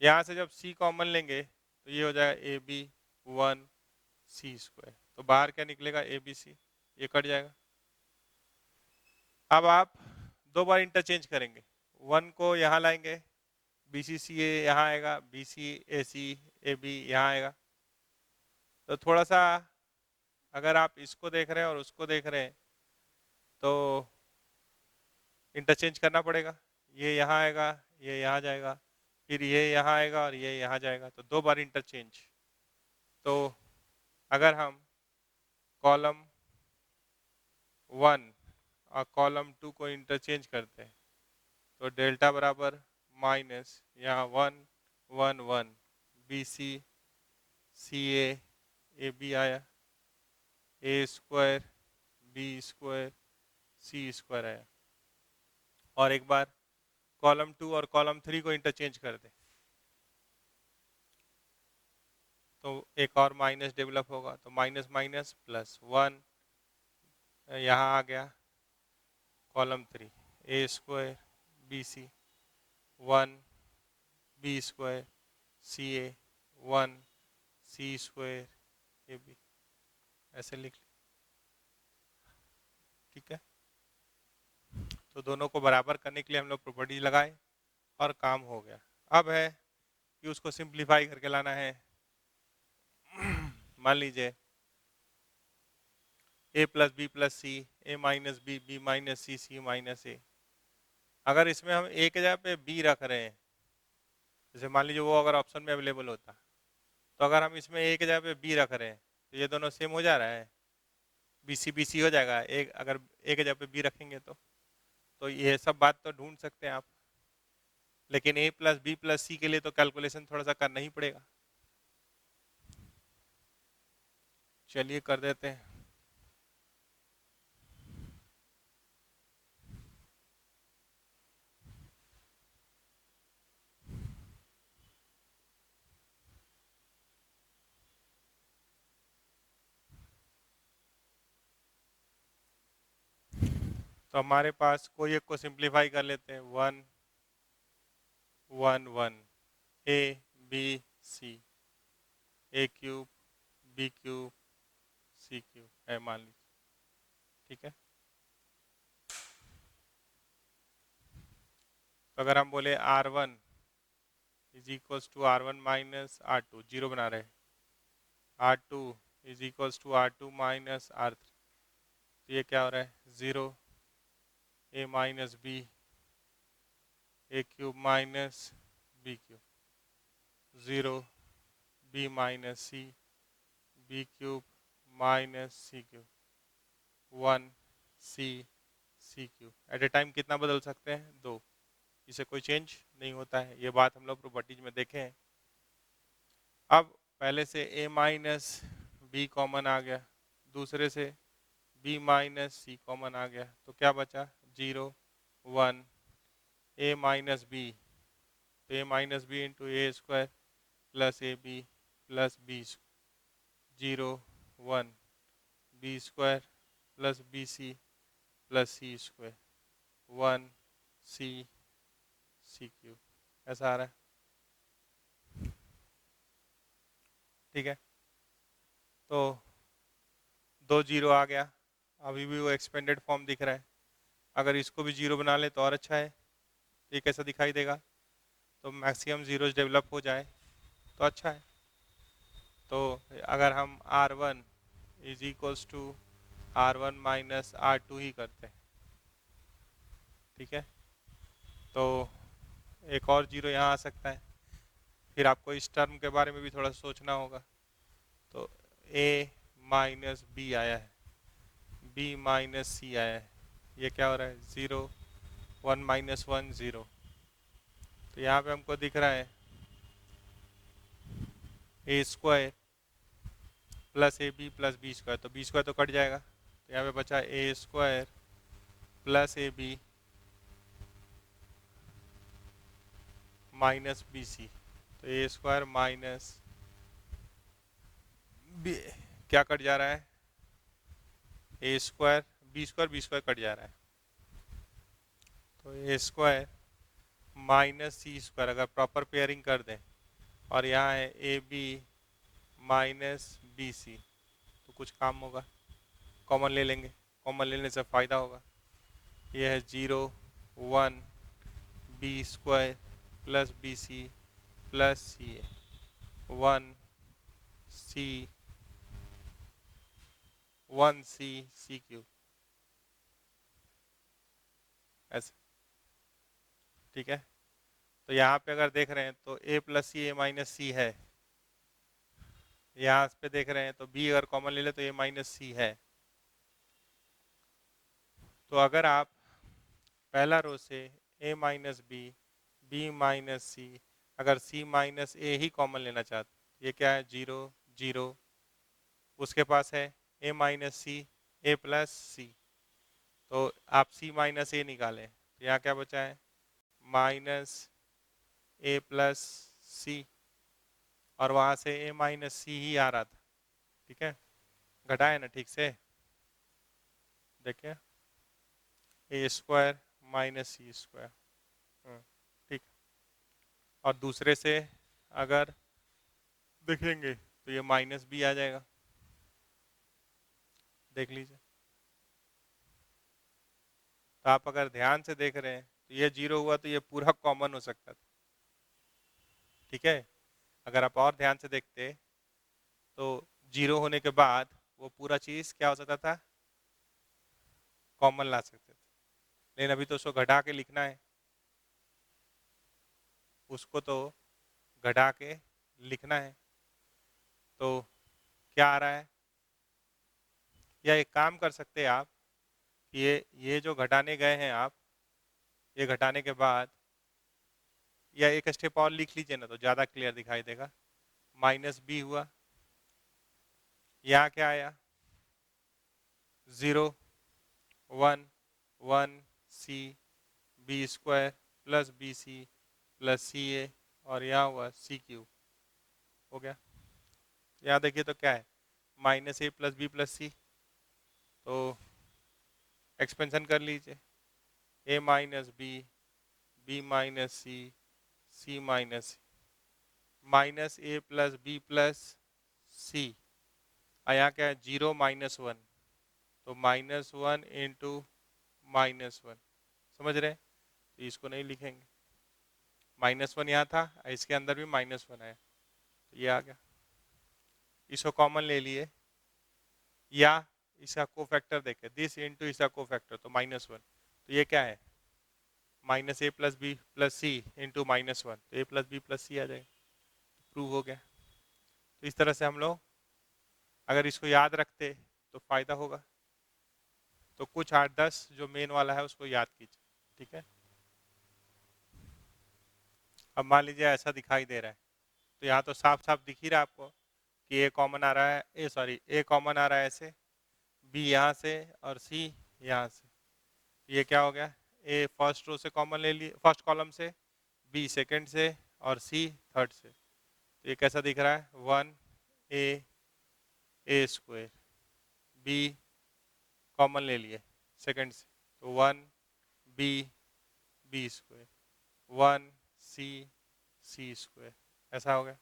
यहाँ से जब सी कॉमन लेंगे तो ये हो जाएगा ए बी 1 सी स्क्वायर। तो बाहर क्या निकलेगा, ए बी सी, ये कट जाएगा। अब आप दो बार इंटरचेंज करेंगे, 1 को यहाँ लाएंगे, बी सी सी ए यहाँ आएगा, बी सी ए बी यहाँ आएगा। तो थोड़ा सा अगर आप इसको देख रहे हैं और उसको देख रहे हैं तो इंटरचेंज करना पड़ेगा। ये यहाँ आएगा, ये यहाँ जाएगा, फिर ये यहाँ आएगा और ये यहाँ जाएगा, तो दो बार इंटरचेंज। तो अगर हम कॉलम 1 और कॉलम 2 को इंटरचेंज करते हैं तो डेल्टा बराबर माइनस यहाँ 1 1 1 बी सी ए बी आया, ए square B square C square आया। और एक बार कॉलम 2 और कॉलम 3 को इंटरचेंज कर दें तो एक और माइनस डेवलप होगा, तो माइनस माइनस प्लस 1 यहाँ आ गया। Column 3 A square B C 1 B square C A 1 C square A B, ऐसे लिख ली। ठीक है, तो दोनों को बराबर करने के लिए हम लोग प्रॉपर्टी लगाए और काम हो गया। अब है कि उसको सिंप्लीफाई करके लाना है। मान लीजिए ए plus B plus C A minus B minus C minus ए। अगर इसमें हम ए के जगह पे बी रख रहे हैं, जैसे मान लीजिए वो अगर ऑप्शन में अवेलेबल होता, तो अगर हम इसमें ए के जगह पे बी रख रहे हैं तो ये दोनों सेम हो जा रहा है, बी सी हो जाएगा। एक अगर ए के जगह पे बी रखेंगे तो ये सब बात तो ढूंढ सकते हैं आप, लेकिन ए प्लस बी प्लस सी के लिए तो कैलकुलेशन थोड़ा सा करना ही पड़ेगा। चलिए कर देते हैं। तो हमारे पास कोई एक को सिंप्लीफाई कर लेते हैं, 1 1 1 A B C A cube B cube C cube है मान लीजिए। ठीक है, तो अगर हम बोले R1 is equals to R1 minus R2, zero बना रहे, R2 is equals to R2 minus R3, तो ये क्या हो रहा है, 0 A minus B A cube minus B cube, 0 B minus C B cube minus C cube, 1 C C cube. At a time कितना बदल सकते हैं, 2, इसे कोई चेंज नहीं होता है। ये बात हम लोग प्रॉपर्टीज में देखे हैं। अब पहले से a माइनस बी कॉमन आ गया, दूसरे से b माइनस सी कॉमन आ गया, तो क्या बचा, 0 1 a माइनस बी, तो a minus B into A square plus A B plus B, 0 1 B square plus B C plus C square 1 C C cube, ऐसा आ रहा है। ठीक है, तो 2 0 आ गया, अभी भी वो एक्सपेंडेड फॉर्म दिख रहा है। अगर इसको भी 0 बना ले तो और अच्छा है। ये कैसा दिखाई देगा, तो मैक्सिमम जीरोज डेवलप हो जाए तो अच्छा है। तो अगर हम R1 is equals to R1 minus R2 ही करते हैं, ठीक है, तो एक और 0 यहाँ आ सकता है। फिर आपको इस टर्म के बारे में भी थोड़ा सोचना होगा। तो a माइनस बी आया है, b माइनस सी आया है, ये क्या हो रहा है, 0 1 माइनस 1 0। तो यहाँ पे हमको दिख रहा है A square plus A B plus B square, तो बी स्क्वायर तो कट जाएगा, तो यहाँ पे बचा A square plus A B minus B C. तो ए स्क्वायर माइनस बी, क्या कट जा रहा है, ए स्क्वायर बी स्क्वायर कट जा रहा है, तो A square minus C square अगर प्रॉपर पेयरिंग कर दें, और यहाँ है A B minus B C, तो कुछ काम होगा, कॉमन ले लेंगे, कॉमन लेने से फ़ायदा होगा। ये है 0 1 B square plus B C plus C A 1 C 1 C C cube, ऐसे, ठीक है। तो यहाँ पे अगर देख रहे हैं तो a plus C A minus C है, यहाँ पे देख रहे हैं तो b अगर कॉमन ले ले तो a माइनस सी है। तो अगर आप पहला रो से a माइनस बी माइनस सी, अगर c माइनस ए ही कॉमन लेना चाहते, ये क्या है 0 0, उसके पास है a minus C A plus C, तो आप c माइनस ए निकालें, तो यहाँ क्या बचा है माइनस ए प्लस सी, और वहाँ से a माइनस सी ही आ रहा था, ठीक है, घटाए ना ठीक से, देखिए ए स्क्वायर माइनस सी स्क्वायर, ठीक। और दूसरे से अगर देखेंगे तो ये माइनस बी आ जाएगा, देख लीजिए। तो आप अगर ध्यान से देख रहे हैं तो ये 0 हुआ तो ये पूरा कॉमन हो सकता था, ठीक है। अगर आप और ध्यान से देखते तो 0 होने के बाद वो पूरा चीज़ क्या हो सकता था, कॉमन ला सकते थे, लेकिन अभी तो उसको घटा के लिखना है, उसको तो घटा के लिखना है, तो क्या आ रहा है, या एक काम कर सकते हैं आप, ये जो घटाने गए हैं आप, ये घटाने के बाद या एक स्टेप और लिख लीजिए ना तो ज़्यादा क्लियर दिखाई देगा। माइनस बी हुआ, यहाँ क्या आया 0 1 1 C B square plus B C plus C A, और यहाँ हुआ सी क्यूब, हो गया। यहाँ देखिए तो क्या है माइनस ए प्लस बी प्लस सी, तो एक्सपेंशन कर लीजिए ए माइनस बी माइनस सी माइनस सी, माइनस ए प्लस बी प्लस सी, और यहाँ क्या है 0 माइनस 1, तो माइनस 1 इंटू माइनस 1, समझ रहे हैं, तो इसको नहीं लिखेंगे, माइनस 1 यहाँ था, इसके अंदर भी माइनस 1 आया, तो ये आ गया, इसको कॉमन ले लिए, या इसका कोफैक्टर देखे दिस इंटू इसका कोफैक्टर, तो माइनस 1, तो ये क्या है माइनस ए plus B plus C into minus 1, तो ए प्लस बी प्लस सी आ जाएगा, प्रूव हो गया। तो इस तरह से हम लोग अगर इसको याद रखते तो फायदा होगा, तो कुछ 8-10 जो मेन वाला है उसको याद कीजिए, ठीक है। अब मान लीजिए ऐसा दिखाई दे रहा है, तो यहाँ तो साफ साफ दिख ही रहा है आपको कि ए कॉमन आ रहा है, ए कॉमन आ रहा है ऐसे, बी यहाँ से और सी यहाँ से, ये क्या हो गया ए फर्स्ट रो से कॉमन ले लिए, फर्स्ट कॉलम से, बी सेकंड से, और सी थर्ड से, तो ये कैसा दिख रहा है 1 ए स्क्वायर, बी कॉमन ले लिए सेकंड से, तो 1 बी स्क्वायर 1 सी स्क्वायर, ऐसा हो गया।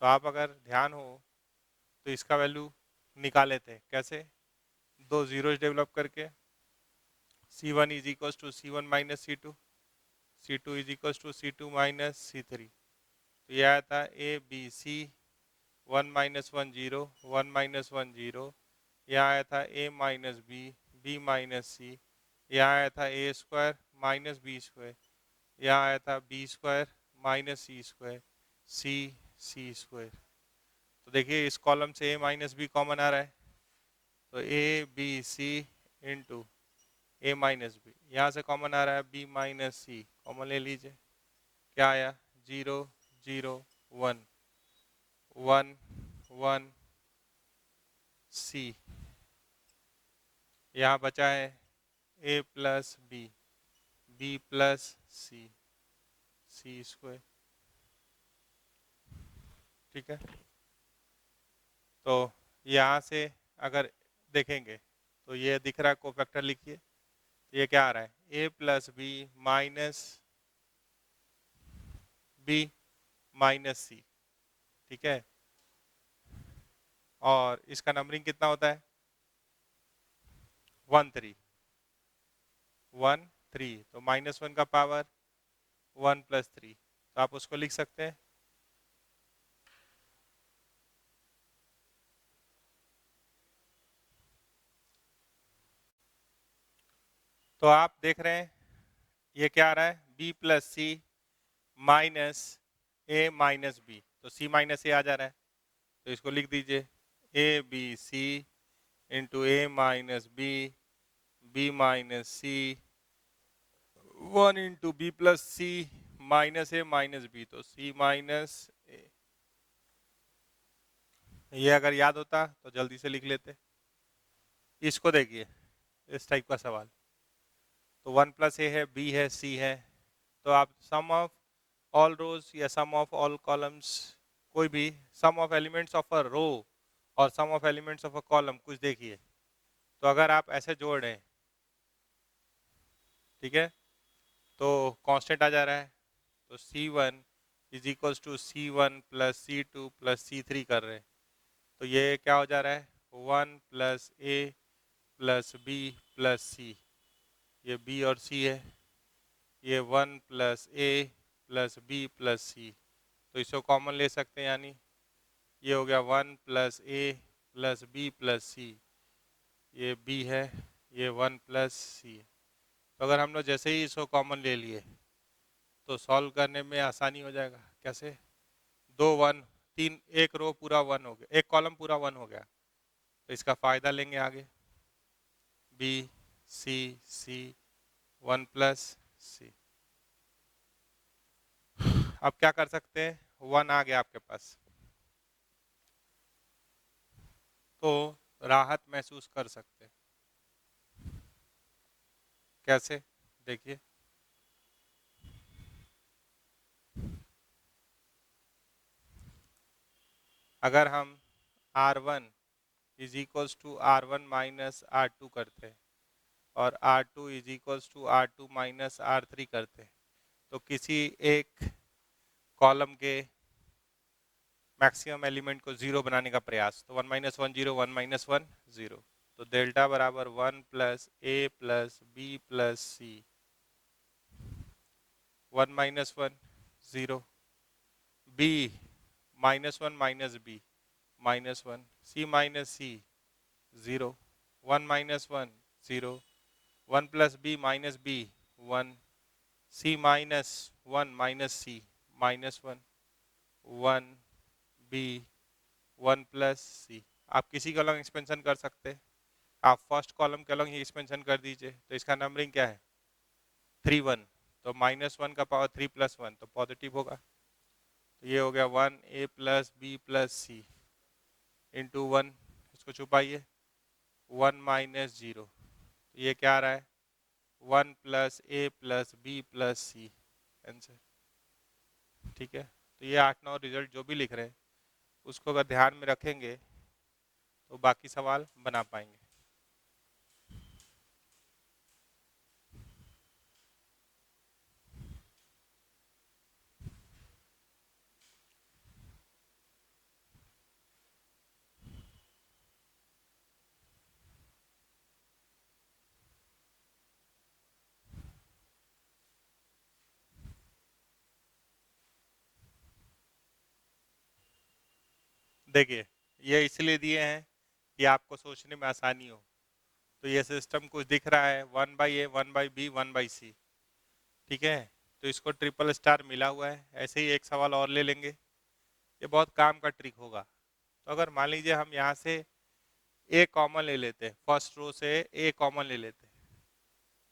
तो आप अगर ध्यान हो तो इसका वैल्यू निकाले थे कैसे, दो जीरोज डेवलप करके, C1 is equal to C1 minus C2, C2 is equal to C2 minus C3, तो यह आया था A B C 1 minus 1 0 1 minus 1 0, यहाँ आया था A minus B minus C, यहाँ आया था A square minus B square, यहाँ आया था B square minus C square C square. तो देखिए इस कॉलम से ए माइनस बी कॉमन आ रहा है, तो A B C into A minus B, यहाँ से कॉमन आ रहा है बी माइनस सी, कॉमन ले लीजिए, क्या आया 0 0 1 1 1 सी, यहाँ बचा है A plus B plus C square, ठीक है। तो यहाँ से अगर देखेंगे तो ये दिख रहा है, कोफैक्टर लिखिए, तो ये क्या आ रहा है A plus B minus B minus C, ठीक है। और इसका नंबरिंग कितना होता है 1 3 1 3, तो -1 का पावर 1 + 3, तो आप उसको लिख सकते हैं तो आप देख रहे हैं ये क्या आ रहा है b + c minus a minus B, तो c माइनस ए आ जा रहा है, तो इसको लिख दीजिए A B C into A minus B minus C 1 into B plus C minus A minus B, तो c माइनस ए। ये अगर याद होता तो जल्दी से लिख लेते। इसको देखिए, इस टाइप का सवाल, तो 1 + a है, b है, c है, तो आप सम ऑफ ऑल रोज या सम ऑफ ऑल कॉलम्स, कोई भी sum of elements of a row और sum of elements of a column कुछ देखिए, तो अगर आप ऐसे जोड़ रहे हैं, ठीक है, तो कांस्टेंट आ जा रहा है, तो C1 is equals to C1 + C2 + C3 कर रहे हैं, तो ये क्या हो जा रहा है 1 + a + b + c, ये b और c है, ये 1 + a + b + c, तो इसको कॉमन ले सकते हैं, यानी ये हो गया 1 + a + b + c, ये b है, ये 1 + c है। तो अगर हम लोग जैसे ही इसको कॉमन ले लिए तो सॉल्व करने में आसानी हो जाएगा। कैसे, 2 1 3, एक रो पूरा 1 हो गया, एक कॉलम पूरा 1 हो गया, तो इसका फायदा लेंगे आगे, बी सी 1 + c। अब क्या कर सकते हैं, 1 आ गया आपके पास, तो राहत महसूस कर सकते हैं। कैसे, देखिए, अगर हम R1 is equals to R1 minus R2 करते हैं और R2 is equals to R2 minus R3 करते हैं, तो किसी एक कॉलम के मैक्सिमम एलिमेंट को 0 बनाने का प्रयास, तो 1 - 1 0, 1 - 1 0, तो डेल्टा बराबर 1 + a + b + c, 1 - 1 0, b -1 - b -1, c - c 0, 1 - 1 0, 1 + b - b 1, c -1 - c -1, 1 b 1 + c। आप किसी कॉलम एक्सपेंशन कर सकते हैं, आप फर्स्ट कॉलम के अलग ही एक्सपेंशन कर दीजिए, तो इसका नंबरिंग क्या है 3 1, तो -1 का पावर 3 + 1 तो पॉजिटिव होगा, तो ये हो गया 1 a + b + c इंटू 1, इसको छुपाइए 1 - 0, तो ये क्या आ रहा है 1 + a + b + c आंसर, ठीक है। तो ये 8 9 रिजल्ट जो भी लिख रहे हैं उसको अगर ध्यान में रखेंगे तो बाकी सवाल बना पाएंगे। देखिए, ये इसलिए दिए हैं कि आपको सोचने में आसानी हो, तो ये सिस्टम कुछ दिख रहा है 1/a 1/b 1/c, ठीक है, तो इसको ट्रिपल स्टार मिला हुआ है। ऐसे ही एक सवाल और ले लेंगे, ये बहुत काम का ट्रिक होगा। तो अगर मान लीजिए हम यहाँ से ए कॉमन ले लेते हैं, फर्स्ट रो से ए कॉमन ले लेते हैं,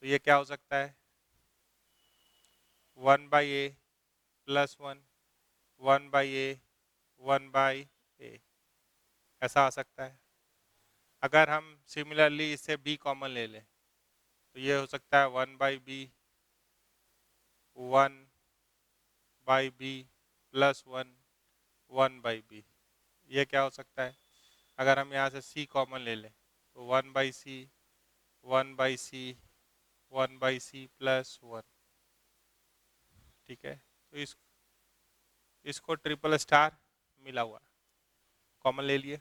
तो ये क्या हो सकता है, 1/a +1, 1/a, 1/a, ऐसा आ सकता है। अगर हम सिमिलरली इससे b कॉमन ले लें तो ये हो सकता है 1/b, 1/b +1, 1/b। ये क्या हो सकता है, अगर हम यहाँ से c कॉमन ले लें तो 1/c, 1/c, 1/c +1। ठीक है, तो इसको ट्रिपल स्टार मिला हुआ कॉमन ले लिए।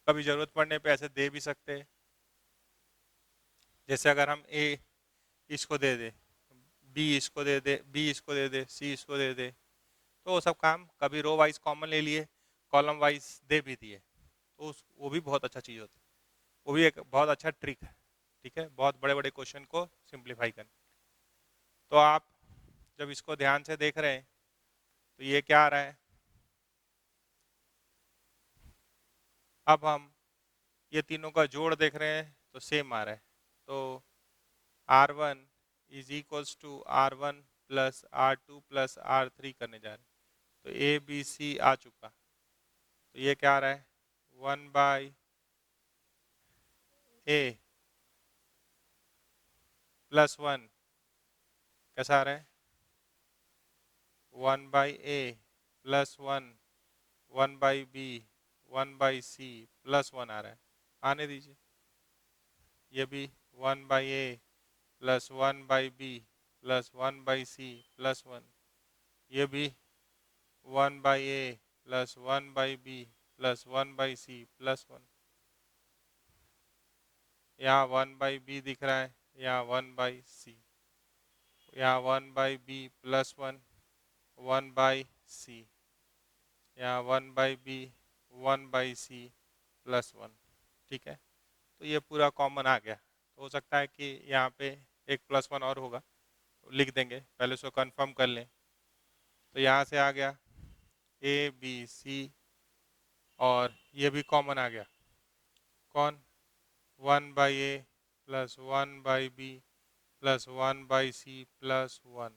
कभी जरूरत पड़ने पे ऐसे दे भी सकते हैं, जैसे अगर हम a इसको दे दे, b इसको दे दे, b इसको दे दे, c इसको दे दे, तो वो सब काम कभी रो वाइज कॉमन ले लिए, कॉलम वाइज दे भी दिए, तो वो भी बहुत अच्छा चीज़ होती है, वो भी एक बहुत अच्छा ट्रिक है। ठीक है, बहुत बड़े बड़े क्वेश्चन को सिंप्लीफाई करने। तो आप जब इसको ध्यान से देख रहे हैं तो ये क्या आ रहा है, अब हम ये तीनों का जोड़ देख रहे हैं तो सेम आ रहा है, तो R1 is equals to R1 plus R2 plus R3 करने जा रहे हैं, तो ए बी सी आ चुका, तो ये क्या आ रहा है, 1/a +1, कैसा आ रहा है, 1/a +1, 1/b, 1/c +1 आ रहा है, आने दीजिए। ये भी 1/a plus 1/b plus 1/c +1, ये भी 1/a plus 1/b plus 1/c +1, यहाँ 1/b दिख रहा है, यहाँ 1/c, यहाँ 1/b +1, 1/c, यहाँ 1/b 1/c +1। ठीक है, तो ये पूरा कॉमन आ गया, तो हो सकता है कि यहाँ पे एक +1 और होगा, तो लिख देंगे, पहले उसको कंफर्म कर लें। तो यहाँ से आ गया ए बी सी, और ये भी कॉमन आ गया, कौन, 1/a plus 1/b plus 1/c +1,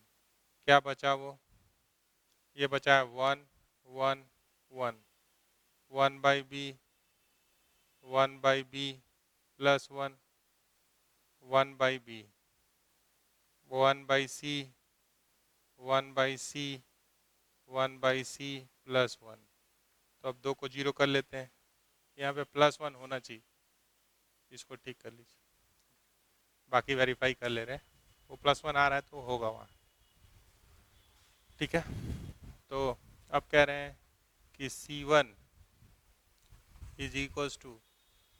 क्या बचा वो, ये बचा है 1 1 1, 1/b 1/b +1, 1/b, 1/c 1/c 1/c +1। तो अब 2 को 0 कर लेते हैं, यहाँ पे +1 होना चाहिए, इसको ठीक कर लीजिए, बाकी वेरीफाई कर ले रहे हैं, वो +1 आ रहा है तो होगा वहाँ। ठीक है, तो अब कह रहे हैं कि C1 is equals to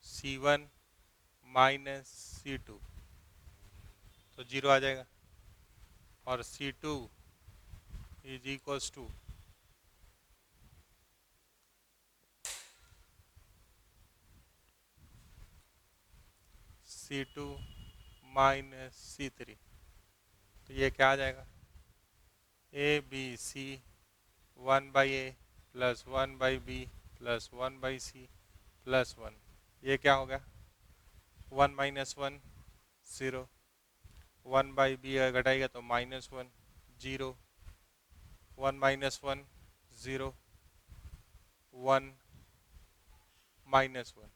C1 minus C2, तो 0 आ जाएगा, और C2 is equals to C2 minus C3, तो ये क्या आ जाएगा, A B C 1/a plus 1/b plus 1/c +1, ये क्या हो गया, 1 - 1 0, 1/b घटाएगा तो -1 0, 1 - 1 0, 1 -1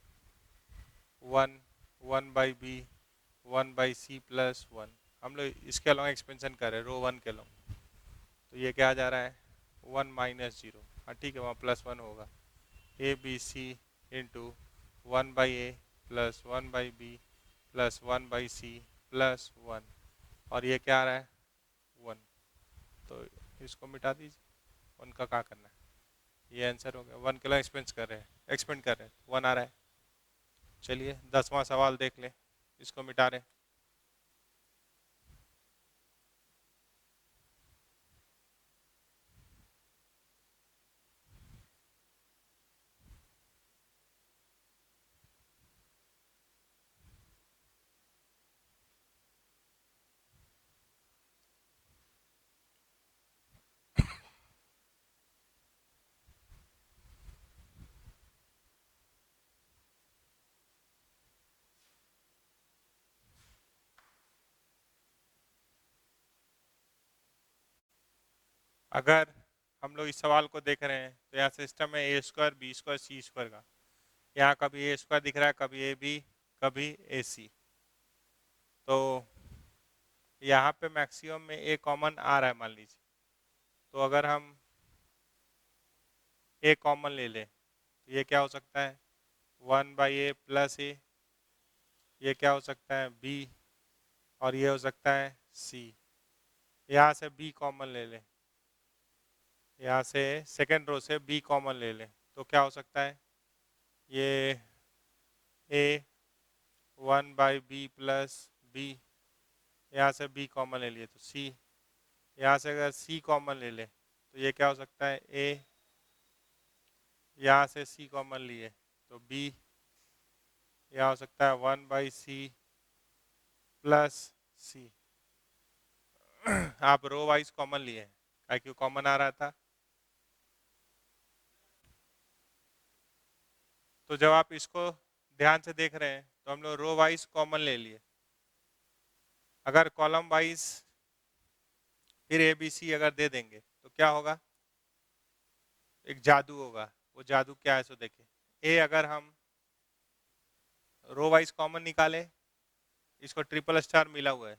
1, 1/b 1/c +1, हम लोग इसके अलॉन्ग एक्सपेंशन कर रहे हैं रो 1 के अलॉन्ग, तो ये क्या जा रहा है, 1 - 0, हाँ ठीक है, वहाँ +1 होगा, A B C into 1/a plus 1/b plus 1/c +1, और ये क्या आ रहा है, 1, तो इसको मिटा दीजिए, 1 का क्या करना है, ये आंसर हो गया, 1 के लिए एक्सपेंड कर रहे हैं, 1 आ रहा है। चलिए 10वां सवाल देख लें, इसको मिटा रहे हैं। अगर हम लोग इस सवाल को देख रहे हैं तो यहाँ सिस्टम है A square B square C square का, यहाँ कभी ए स्क्वायर दिख रहा है, कभी ए बी, कभी ए सी। तो यहाँ पे मैक्सिमम में ए कॉमन आ रहा है मान लीजिए, तो अगर हम ए कॉमन ले लें तो ये क्या हो सकता है 1/a प्लस ए, ये क्या हो सकता है बी, और ये हो सकता है सी। यहाँ से बी कॉमन ले लें, यहाँ से सेकेंड रो से बी कॉमन ले लें तो क्या हो सकता है ये ए 1/b प्लस बी, यहाँ से बी कॉमन ले लिए तो सी, यहाँ से अगर सी कॉमन ले लें तो ये क्या हो सकता है ए, यहाँ से सी कॉमन लिए तो बी, यहाँ हो सकता है 1/c प्लस सी। आप रो वाइज कॉमन लिए, क्यों कॉमन आ रहा था। तो जब आप इसको ध्यान से देख रहे हैं तो हम लोग रो वाइज कॉमन ले लिए। अगर कॉलम वाइज फिर ए बी सी अगर दे देंगे तो क्या होगा, एक जादू होगा। वो जादू क्या है सो देखिए, ए अगर हम रो वाइज कॉमन निकाले, इसको ट्रिपल स्टार मिला हुआ है,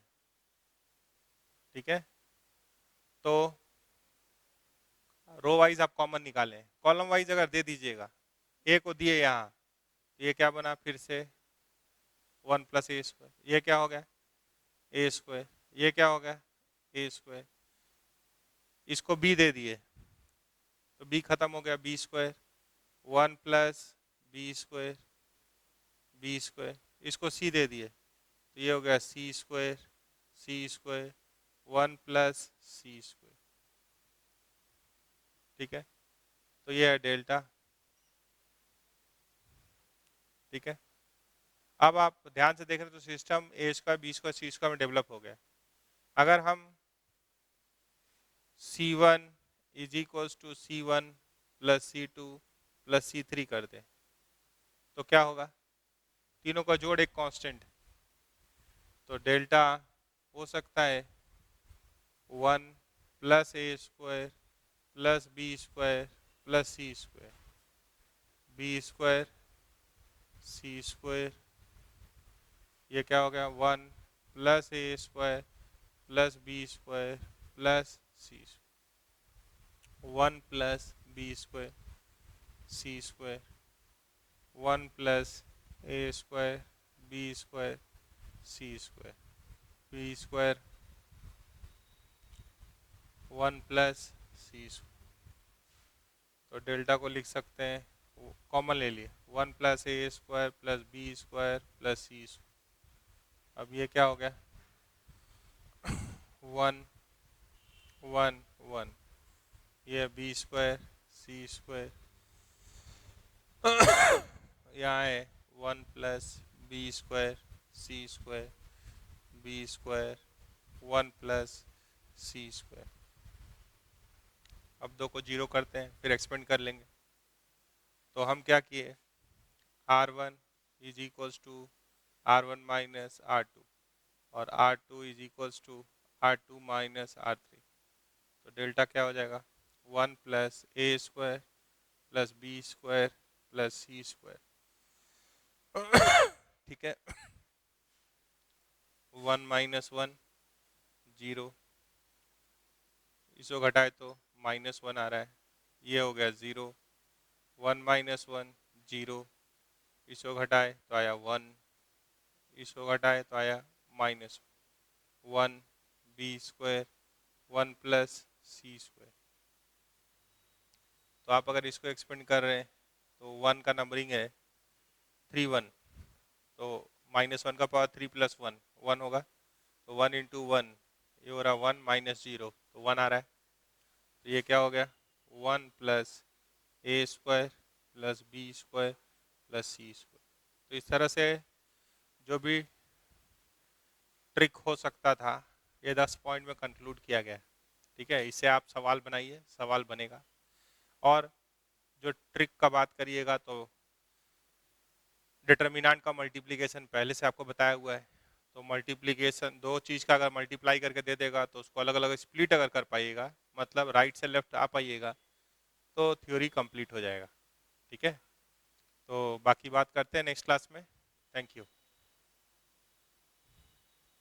ठीक है, तो रो वाइज आप कॉमन निकालें, कॉलम वाइज अगर दे दीजिएगा, ए को दिए यहाँ, ये क्या बना फिर से 1+a स्क्वायर, ये क्या हो गया ए स्क्वायर, ये क्या हो गया ए स्क्वायर, इसको बी दे दिए तो बी खत्म हो गया B square, 1+b square B square, इसको सी दे दिए तो ये हो गया सी स्क्वायर 1+c स्क्वायर, ठीक है। तो ये है डेल्टा, ठीक है। अब आप ध्यान से देख रहे हैं तो system A square B square C square में डेवलप हो गया। अगर हम C1 is equals to C1 plus C2 plus C3 कर दें तो क्या होगा, तीनों का जोड़ एक कांस्टेंट, तो डेल्टा हो सकता है 1+a square plus B square plus C square, B square C square, ये क्या हो गया 1+a square plus B square plus C square, 1+b square C square 1+a square B square C square, B square 1+c square. तो delta को लिख सकते हैं, common ले लिए 1+a square plus B square plus C square. अब ये क्या हो गया 1 1 1, ये बी स्क्वायर सी स्क्वायर, यहाँ है 1+b square C square B square 1+c square. अब दो को जीरो करते हैं फिर एक्सपेंड कर लेंगे। तो हम क्या किए, R1 is equals to R1 minus R2 और R2 is equals to R2 minus R3। तो डेल्टा क्या हो जाएगा 1+a square plus B square plus C square, ठीक है। 1 - 1 0, इसको घटाए तो -1 आ रहा है, ये हो गया 0, 1 - 1 0, इसको घटाए तो आया 1, इसको घटाए तो आया -1 बी स्क्वायर 1+c स्क्वायर। तो आप अगर इसको एक्सपेंड कर रहे हैं तो 1 का नंबरिंग है 3 1, तो -1 का पावर 3 + 1 1 होगा, तो 1 × 1 ये हो रहा 1 - 0 तो 1 आ रहा है। तो ये क्या हो गया 1+a square plus B square plus C square. तो इस तरह से जो भी ट्रिक हो सकता था ये 10 पॉइंट में कंक्लूड किया गया, ठीक है। इससे आप सवाल बनाइए, सवाल बनेगा। और जो ट्रिक का बात करिएगा तो डिटर्मिनेंट का मल्टीप्लिकेशन पहले से आपको बताया हुआ है, तो मल्टीप्लिकेशन दो चीज़ का अगर मल्टीप्लाई करके दे देगा तो उसको अलग अलग स्प्लिट अगर कर पाइएगा मतलब राइट से लेफ्ट आ पाइएगा तो थ्योरी कंप्लीट हो जाएगा। ठीक है, तो बाकी बात करते हैं नेक्स्ट क्लास में। Thank you.